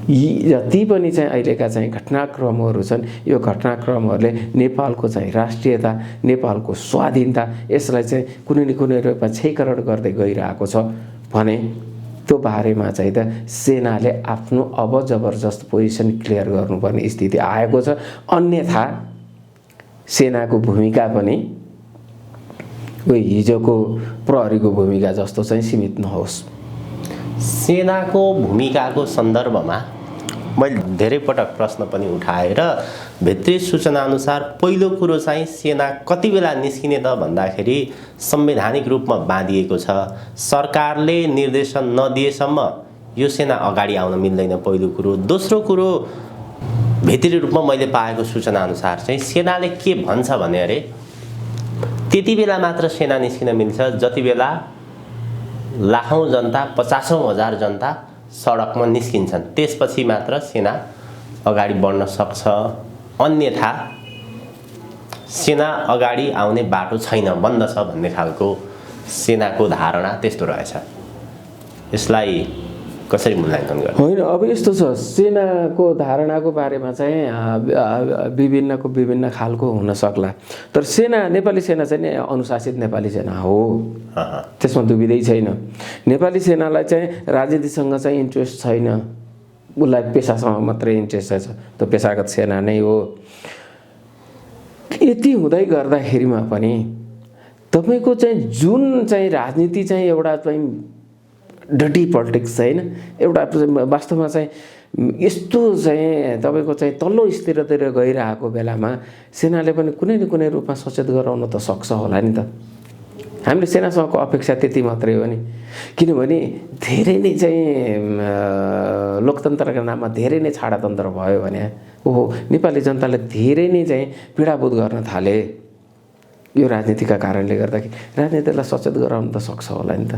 यी जति पनि चाहिँ अहिलेका चाहिँ घटनाक्रमहरू छन् यो घटनाक्रमहरूले नेपालको चाहिँ राष्ट्रियता, नेपालको स्वाधीनता यसलाई चाहिँ कुनै न कुनै रूपमा क्षयीकरण गर्दै गइरहेको छ भने त्यो बारेमा चाहिँ त सेनाले आफ्नो अब जबरजस्त पोजिसन क्लियर गर्नुपर्ने स्थिति आएको छ। अन्यथा सेनाको भूमिका पनि उही हिजोको प्रहरीको भूमिका जस्तो चाहिँ सीमित नहोस्। सेनाको भूमिकाको सन्दर्भमा मैले धेरै पटक प्रश्न पनि उठाएर भित्री सूचना अनुसार पहिलो कुरो चाहिँ सेना कति बेला निस्किने त भन्दाखेरि संवैधानिक रूपमा बाँधिएको छ। सरकारले निर्देशन नदिएसम्म यो सेना अगाडि आउन मिल्दैन पहिलो कुरो। दोस्रो कुरो भित्री रूपमा मैले पाएको सूचना अनुसार चाहिँ सेनाले के भन्छ भने अरे त्यति बेला मात्र सेना निस्किन मिल्छ जति बेला लाखौँ जनता 50,000 जनता सडकमा निस्किन्छन्, त्यसपछि मात्र सेना अगाडि बढ्न सक्छ। अन्यथा सेना अगाडि आउने बाटो छैन, बन्द छ भन्ने खालको सेनाको धारणा त्यस्तो रहेछ। यसलाई कसरी मूल्याङ्कन गर्ने? होइन, अब यस्तो छ, सेनाको धारणाको बारेमा चाहिँ विभिन्न खालको हुन सक्ला, तर सेना नेपाली सेना चाहिँ अनुशासित नेपाली सेना हो, त्यसमा दुविधै छैन। नेपाली सेनालाई चाहिँ राजनीतिसँग चाहिँ इन्ट्रेस्ट छैन, उसलाई पेसासँग मात्रै इन्ट्रेस्ट छ, त्यो पेसागत सेना नै हो। यति हुँदै गर्दाखेरिमा पनि तपाईँको चाहिँ जुन चाहिँ राजनीति चाहिँ एउटा चाहिँ डटी पोलिटिक्स होइन, एउटा वास्तवमा चाहिँ यस्तो चाहिँ तपाईँको चाहिँ तल्लो स्तरतिर गइरहेको बेलामा सेनाले पनि कुनै न कुनै रूपमा सचेत गराउन त सक्छ होला नि त। हामीले सेनासँगको अपेक्षा त्यति मात्रै हो नि, किनभने धेरै नै चाहिँ लोकतन्त्रका नाममा धेरै नै छाडातन्त्र भयो भने ओहो नेपाली जनताले धेरै नै चाहिँ पीडाबोध गर्न थाले। यो राजनीतिका कारणले गर्दाखेरि राजनीतिलाई सचेत गराउन त सक्छ होला नि त।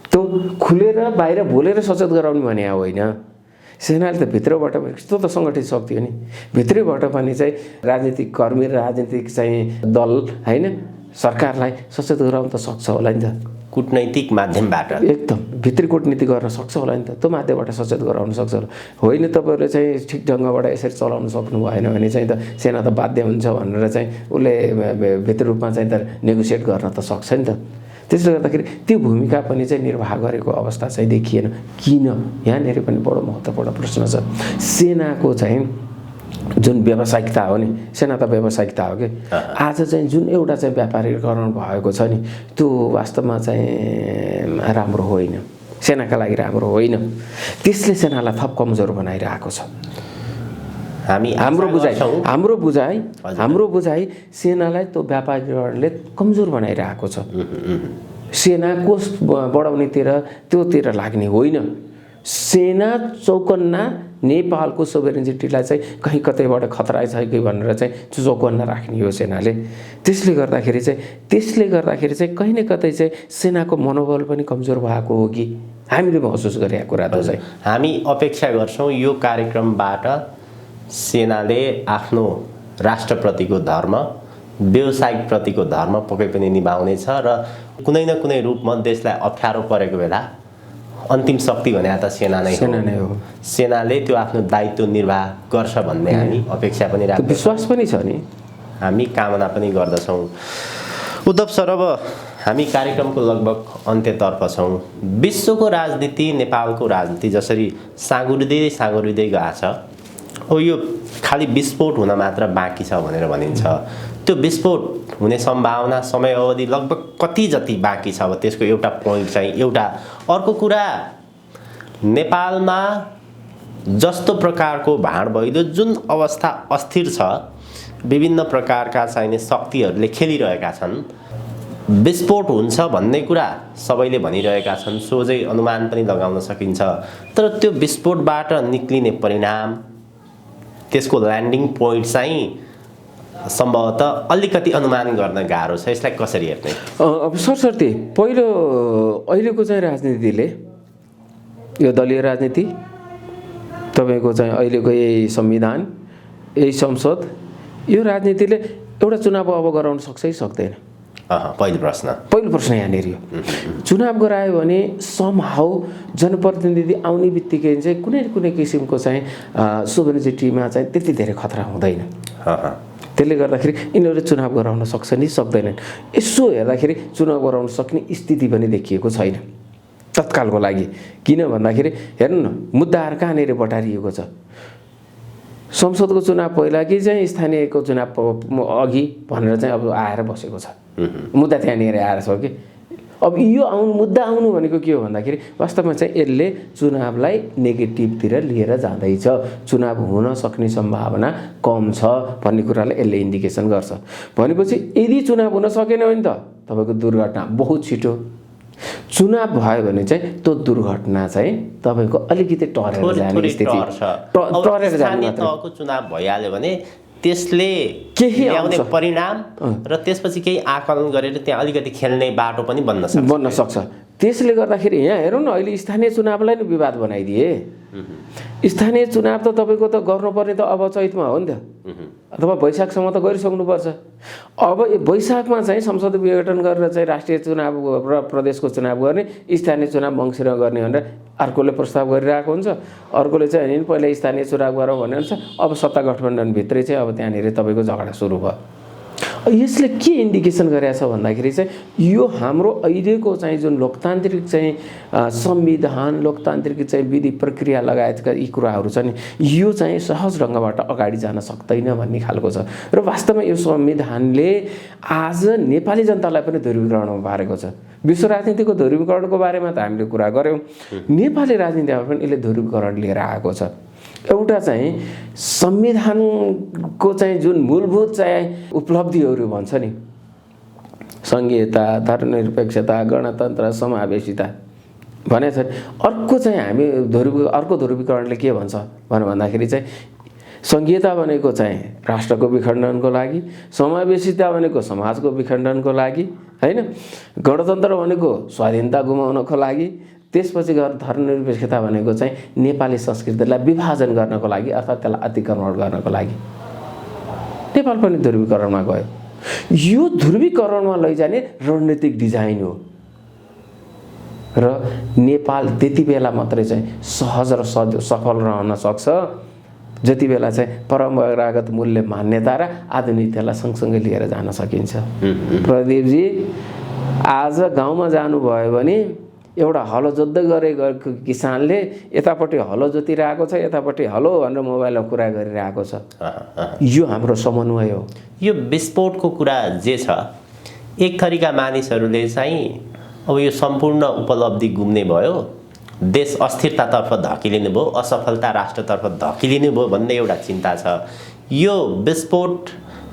त्यो खुलेर बाहिर बोलेर सचेत गराउनु भने होइन, सेनाले त भित्रबाट यस्तो त सङ्गठित शक्ति हो नि, भित्रैबाट पनि चाहिँ राजनीतिक कर्मी र राजनीतिक चाहिँ दल होइन सरकारलाई सचेत गराउन त सक्छ होला नि त। कूटनैतिक माध्यमबाट एकदम भित्री कूटनीति गर्न सक्छ होला नि त, त्यो माध्यमबाट सचेत गराउन सक्छ होला। होइन तपाईँहरूले चाहिँ ठिक ढङ्गबाट यसरी चलाउन सक्नु भएन भने चाहिँ त सेना त बाध्य हुन्छ भनेर चाहिँ उसले भित्री रूपमा चाहिँ त नेगोसिएट गर्न त सक्छ नि त। त्यसले गर्दाखेरि त्यो भूमिका पनि चाहिँ निर्वाह गरेको अवस्था चाहिँ देखिएन। किन? यहाँनिर पनि बडो महत्त्वपूर्ण प्रश्न छ। सेनाको चाहिँ जुन व्यावसायिकता हो नि, सेना त व्यावसायिकता हो कि, आज चाहिँ जुन एउटा चाहिँ व्यापारीकरण भएको छ नि त्यो वास्तवमा चाहिँ राम्रो होइन, सेनाका लागि राम्रो होइन। त्यसले सेनालाई थप कमजोर बनाइरहेको छ। हाम्रो बुझाइ सेनालाई त्यो व्यापारीकरणले कमजोर बनाइरहेको छ। सेना कोष बढाउनेतिर त्योतिर लाग्ने होइन। सेना चौकन्ना नेपालको सोभरेनिटीलाई चाहिँ कहीँ कतैबाट खतरा छ कि भनेर चाहिँ चौकन्ना राख्ने हो सेनाले। त्यसले गर्दाखेरि चाहिँ कहीँ न कतै चाहिँ सेनाको मनोबल पनि कमजोर भएको हो कि हामीले महसुस गरेको कुरा त चाहिँ हामी अपेक्षा गर्छौँ यो कार्यक्रमबाट सेनाले आफ्नो राष्ट्रप्रतिको धर्म, व्यवसायिक प्रतिको धर्म पक्कै पनि निभाउनेछ र कुनै न कुनै रूपमा देशलाई अप्ठ्यारो परेको बेला अन्तिम शक्ति भने त सेना नै हो। सेनाले त्यो आफ्नो दायित्व निर्वाह गर्छ भन्ने हामी अपेक्षा पनि राख्छौँ, विश्वास पनि छ नि, हामी कामना पनि गर्दछौँ। उद्धव सर, अब हामी कार्यक्रमको लगभग अन्त्यतर्फ छौँ। विश्वको राजनीति, नेपालको राजनीति जसरी साँगुरिँदै गएको छ, यो खालि विस्फोट हुन मात्र बाँकी छ भनेर भनिन्छ। त्यो विस्फोट हुने सम्भावना समय अवधि लगभग कति जति बाँकी छ? अब त्यसको एउटा पोइन्ट चाहिँ एउटा अर्को कुरा, नेपालमा जस्तो प्रकारको भाँडभैलो जुन अवस्था अस्थिर छ, विभिन्न प्रकारका चाहिने शक्तिहरूले खेलिरहेका छन्, विस्फोट हुन्छ भन्ने कुरा सबैले भनिरहेका छन्, सोझै अनुमान पनि लगाउन सकिन्छ। तर त्यो विस्फोटबाट निक्लिने परिणाम, त्यसको ल्यान्डिङ पोइन्ट चाहिँ सम्भवतः अलिकति अनुमान गर्न गाह्रो छ। यसलाई कसरी हेर्ने? अब सरसर्ती पहिलो अहिलेको चाहिँ राजनीतिले, यो दलीय राजनीति, तपाईँको चाहिँ अहिलेको यही संविधान, यही संसद, यो राजनीतिले एउटा चुनाव अब गराउन सक्छ कि सक्दैन? पहिलो प्रश्न यहाँनिर यो। चुनाव गरायो भने समहाउ जनप्रतिनिधि आउने बित्तिकै चाहिँ कुनै न कुनै किसिमको चाहिँ सोभरेनिटीमा चाहिँ त्यति धेरै खतरा हुँदैन। त्यसले गर्दाखेरि यिनीहरूले चुनाव गराउन सक्छन् कि सक्दैनन्? यसो हेर्दाखेरि चुनाव गराउन सक्ने स्थिति पनि देखिएको छैन तत्कालको लागि। किन भन्दाखेरि हेर्नु न, मुद्दाहरू कहाँनिर बटारिएको छ। संसदको चुनाव पहिला कि चाहिँ स्थानीयको चुनाव अघि भनेर चाहिँ अब आएर बसेको छ। मुद्दा त्यहाँनिर आएर छ कि अब यो मुद्दा आउनु भनेको के हो भन्दाखेरि वास्तवमा चाहिँ यसले चुनावलाई नेगेटिभतिर लिएर जाँदैछ, चुनाव हुन सक्ने सम्भावना कम छ भन्ने कुरालाई यसले इन्डिकेसन गर्छ। भनेपछि यदि चुनाव हुन सकेन भने त तपाईँको दुर्घटना बहुत छिटो, चुनाव भयो भने चाहिँ त्यो दुर्घटना चाहिँ तपाईँको अलिकति टरेर जाने स्थिति, टरेर जाने तहको चुनाव भइहाल्यो भने त्यसले केही ल्याउने परिणाम र त्यसपछि केही आकलन गरेर त्यहाँ अलिकति खेल्ने बाटो पनि बन्न सक्छ। त्यसले गर्दाखेरि यहाँ हेरौँ न, अहिले स्थानीय चुनावलाई नै विवाद बनाइदिए। स्थानीय चुनाव त तपाईँको त गर्नुपर्ने त अब चैतमा हो नि त, अथवा वैशाखसम्म त गरिसक्नुपर्छ। अब वैशाखमा चाहिँ संसद विघटन गरेर चाहिँ राष्ट्रिय चुनाव र प्रदेशको चुनाव गर्ने, स्थानीय चुनाव मङ्सिरमा गर्ने भनेर अर्कोले प्रस्ताव गरिरहेको हुन्छ। अर्कोले चाहिँ होइन पहिला स्थानीय चुनाव गरौँ भन्ने हुन्छ। अब सत्ता गठबन्धनभित्रै चाहिँ अब त्यहाँनिर तपाईँको झगडा सुरु भयो। यसले के इन्डिकेसन गरेछ भन्दाखेरि चाहिँ यो हाम्रो अहिलेको चाहिँ जुन लोकतान्त्रिक चाहिँ संविधान, लोकतान्त्रिक चाहिँ विधि प्रक्रिया लगायतका यी कुराहरू छ नि, यो चाहिँ सहज ढङ्गबाट अगाडि जान सक्दैन भन्ने खालको छ। र वास्तवमा यो संविधानले आज नेपाली जनतालाई पनि ध्रुवीकरणमा पारेको छ। विश्व राजनीतिको ध्रुवीकरणको बारेमा त हामीले कुरा गऱ्यौँ, नेपाली राजनीतिमा पनि यसले ध्रुवीकरण लिएर आएको छ। एउटा चाहिँ संविधानको चाहिँ जुन मूलभूत चाहिँ उपलब्धिहरू भन्छ नि, सङ्घीयता, धर्मनिरपेक्षता, गणतन्त्र, समावेशिता भनेको छ। अर्को चाहिँ हामी अर्को ध्रुवीकरणले के भन्छ भन्दाखेरि चाहिँ सङ्घीयता भनेको चाहिँ राष्ट्रको विखण्डनको लागि, समावेशिता भनेको समाजको विखण्डनको लागि, होइन, गणतन्त्र भनेको स्वाधीनता गुमाउनको लागि, त्यसपछि गएर धर्मनिरपेक्षता भनेको चाहिँ नेपाली संस्कृतिलाई विभाजन गर्नको लागि अर्थात् त्यसलाई अतिक्रमण गर्नको लागि। नेपाल पनि ध्रुवीकरणमा गयो। यो ध्रुवीकरणमा लैजाने रणनीतिक डिजाइन हो र नेपाल त्यति बेला मात्रै चाहिँ सहज र सफल रहन सक्छ जति बेला चाहिँ परम्परागत मूल्य मान्यता र आधुनिकतालाई सँगसँगै लिएर जान सकिन्छ। प्रदीपजी, आज गाउँमा जानुभयो भने एउटा हलो जोत्दै गरेको किसानले यतापट्टि हलो जोतिरहेको छ, यतापट्टि हलो भनेर मोबाइलमा कुरा गरिरहेको छ। यो हाम्रो समन्वय हो। यो विस्फोटको कुरा जे छ, एक थरीका मानिसहरूले चाहिँ अब यो सम्पूर्ण उपलब्धि गुम्ने भयो, देश अस्थिरतातर्फ धकिलिने भयो, असफलता राष्ट्रतर्फ धकिलिने भयो भन्ने एउटा चिन्ता छ। यो विस्फोट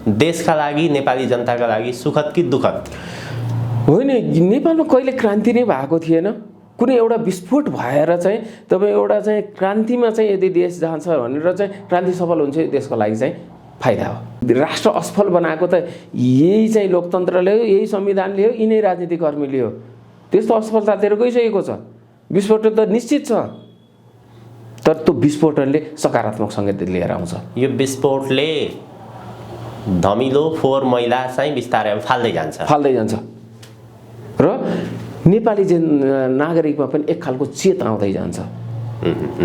देशका लागि, नेपाली जनताका लागि सुखद कि दुःखद? होइन, नेपालमा कहिले क्रान्ति नै भएको थिएन। कुनै एउटा विस्फोट भएर चाहिँ तपाईँ एउटा चाहिँ क्रान्तिमा चाहिँ यदि देश जान्छ भनेर चाहिँ क्रान्ति सफल हुन्छ, देशको लागि चाहिँ फाइदा हो। राष्ट्र असफल बनाएको त यही चाहिँ लोकतन्त्रले हो, यही संविधानले हो, यिनै राजनीतिकर्मीले हो। त्यस्तो असफलतातिर गइसकेको छ। विस्फोट त निश्चित छ, तर त्यो विस्फोटनले सकारात्मक सङ्केत लिएर आउँछ। यो विस्फोटले धमिलो फोहोर मैला चाहिँ बिस्तारै फाल्दै जान्छ र नेपाली नागरिकमा पनि एक खालको चेत आउँदै जान्छ।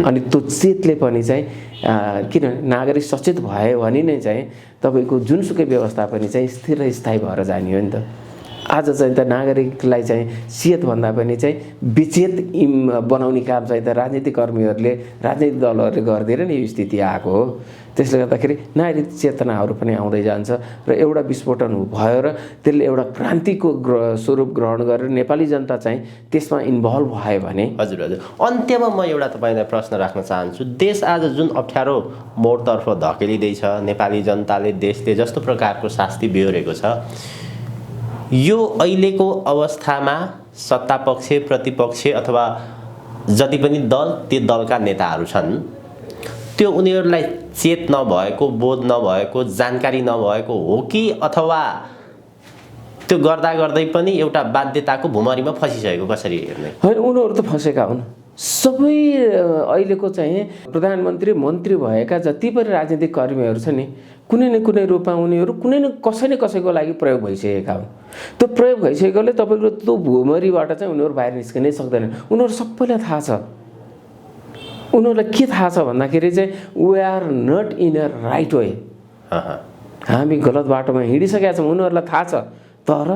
अनि त्यो चेतले पनि चाहिँ किनभने नागरिक सचेत भयो भने नै चाहिँ तपाईँको जुनसुकै व्यवस्था पनि चाहिँ स्थिर र स्थायी भएर जाने हो नि त। आज चाहिँ त नागरिकलाई चाहिँ चेत भन्दा पनि चाहिँ विचेत बनाउने काम चाहिँ त राजनीतिक कर्मीहरूले, राजनीतिक दलहरूले गर्दैन नि, यो स्थिति आएको हो। त्यसले गर्दाखेरि नागरिक चेतनाहरू पनि आउँदै जान्छ र एउटा विस्फोटन भयो र त्यसले एउटा क्रान्तिको स्वरूप ग्रहण गरेर नेपाली जनता चाहिँ त्यसमा इन्भल्भ भयो भने। हजुर हजुर, अन्त्यमा म एउटा तपाईँलाई प्रश्न राख्न चाहन्छु। देश आज जुन अप्ठ्यारो मोडतर्फ धकेलिँदैछ, नेपाली जनताले, देशले जस्तो प्रकारको शास्ति बेहोरेको छ, यो अहिलेको अवस्थामा सत्तापक्ष, प्रतिपक्ष अथवा जति पनि दल, ती दलका नेताहरू छन्, त्यो उनीहरूलाई चेत नभएको, बोध नभएको, जानकारी नभएको हो कि अथवा त्यो गर्दा गर्दै पनि एउटा बाध्यताको भुमरीमा फसिसकेको? कसरी हेर्ने? होइन, उनीहरू त फसेका हुन्। सबै अहिलेको चाहिँ प्रधानमन्त्री, मन्त्री भएका जति पनि राजनीतिक कर्मीहरू छ नि, कुनै न कुनै रूपमा उनीहरू कुनै न कसैको लागि प्रयोग भइसकेका हुन्। त्यो प्रयोग भइसकेकोले तपाईँको त्यो भुमरीबाट चाहिँ उनीहरू बाहिर निस्किनै सक्दैनन्। उनीहरू सबैलाई थाहा छ। उनीहरूलाई के थाहा छ भन्दाखेरि चाहिँ we are not in a right way, हामी गलत बाटोमा हिँडिसकेका छौँ, उनीहरूलाई थाहा छ। तर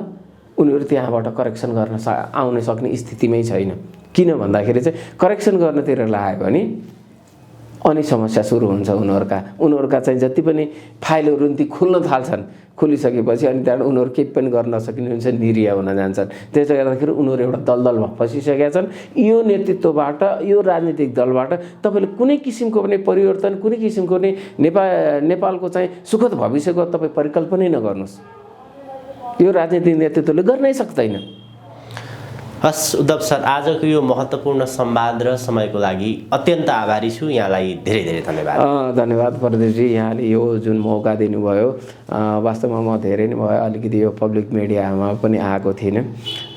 उनीहरू त्यहाँबाट करेक्सन गर्न आउन सक्ने स्थितिमै छैन। किन भन्दाखेरि चाहिँ करेक्सन गर्नतिर लाग्यो भने अनि समस्या सुरु हुन्छ। उनीहरूका चाहिँ जति पनि फाइलहरू ती खुल्न थाल्छन्, खुलिसकेपछि अनि त्यहाँबाट उनीहरू केही पनि गर्न नसकिने हुन्छ, निरीह हुन जान्छन्। त्यसले गर्दाखेरि उनीहरू एउटा दलदलमा फसिसकेका छन्। यो नेतृत्वबाट, यो राजनीतिक दलबाट तपाईँले कुनै किसिमको पनि परिवर्तन, कुनै किसिमको पनि नेपालको चाहिँ सुखद भविष्यको तपाईँ परिकल्पनै नगर्नुहोस्, यो राजनीतिक नेतृत्वले गर्नै सक्दैन। हस् उद्धव सर, आजको यो महत्त्वपूर्ण संवाद र समयको लागि अत्यन्त आभारी छु। यहाँलाई धेरै धेरै धन्यवाद। धन्यवाद प्रदीपजी, यहाँले यो जुन मौका दिनुभयो। वास्तवमा म धेरै नै भयो अलिकति यो पब्लिक मिडियामा पनि आएको थिइनँ,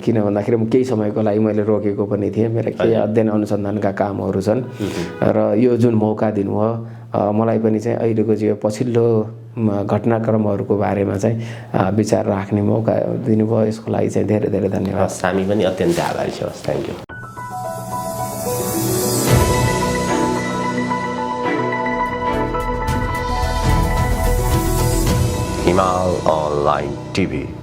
किन भन्दाखेरि म केही समयको लागि मैले रोकेको पनि थिएँ। मेरा केही अध्ययन अनुसन्धानका कामहरू छन् र यो जुन मौका दिनुभयो मलाई पनि चाहिँ अहिलेको जो पछिल्लो घटनाक्रमहरूको बारेमा चाहिँ विचार राख्ने मौका दिनुभयो, यसको लागि चाहिँ धेरै धेरै धन्यवाद। हामी पनि अत्यन्त आभारी छौँ। Thank you. हिमाल अनलाइन टिभी।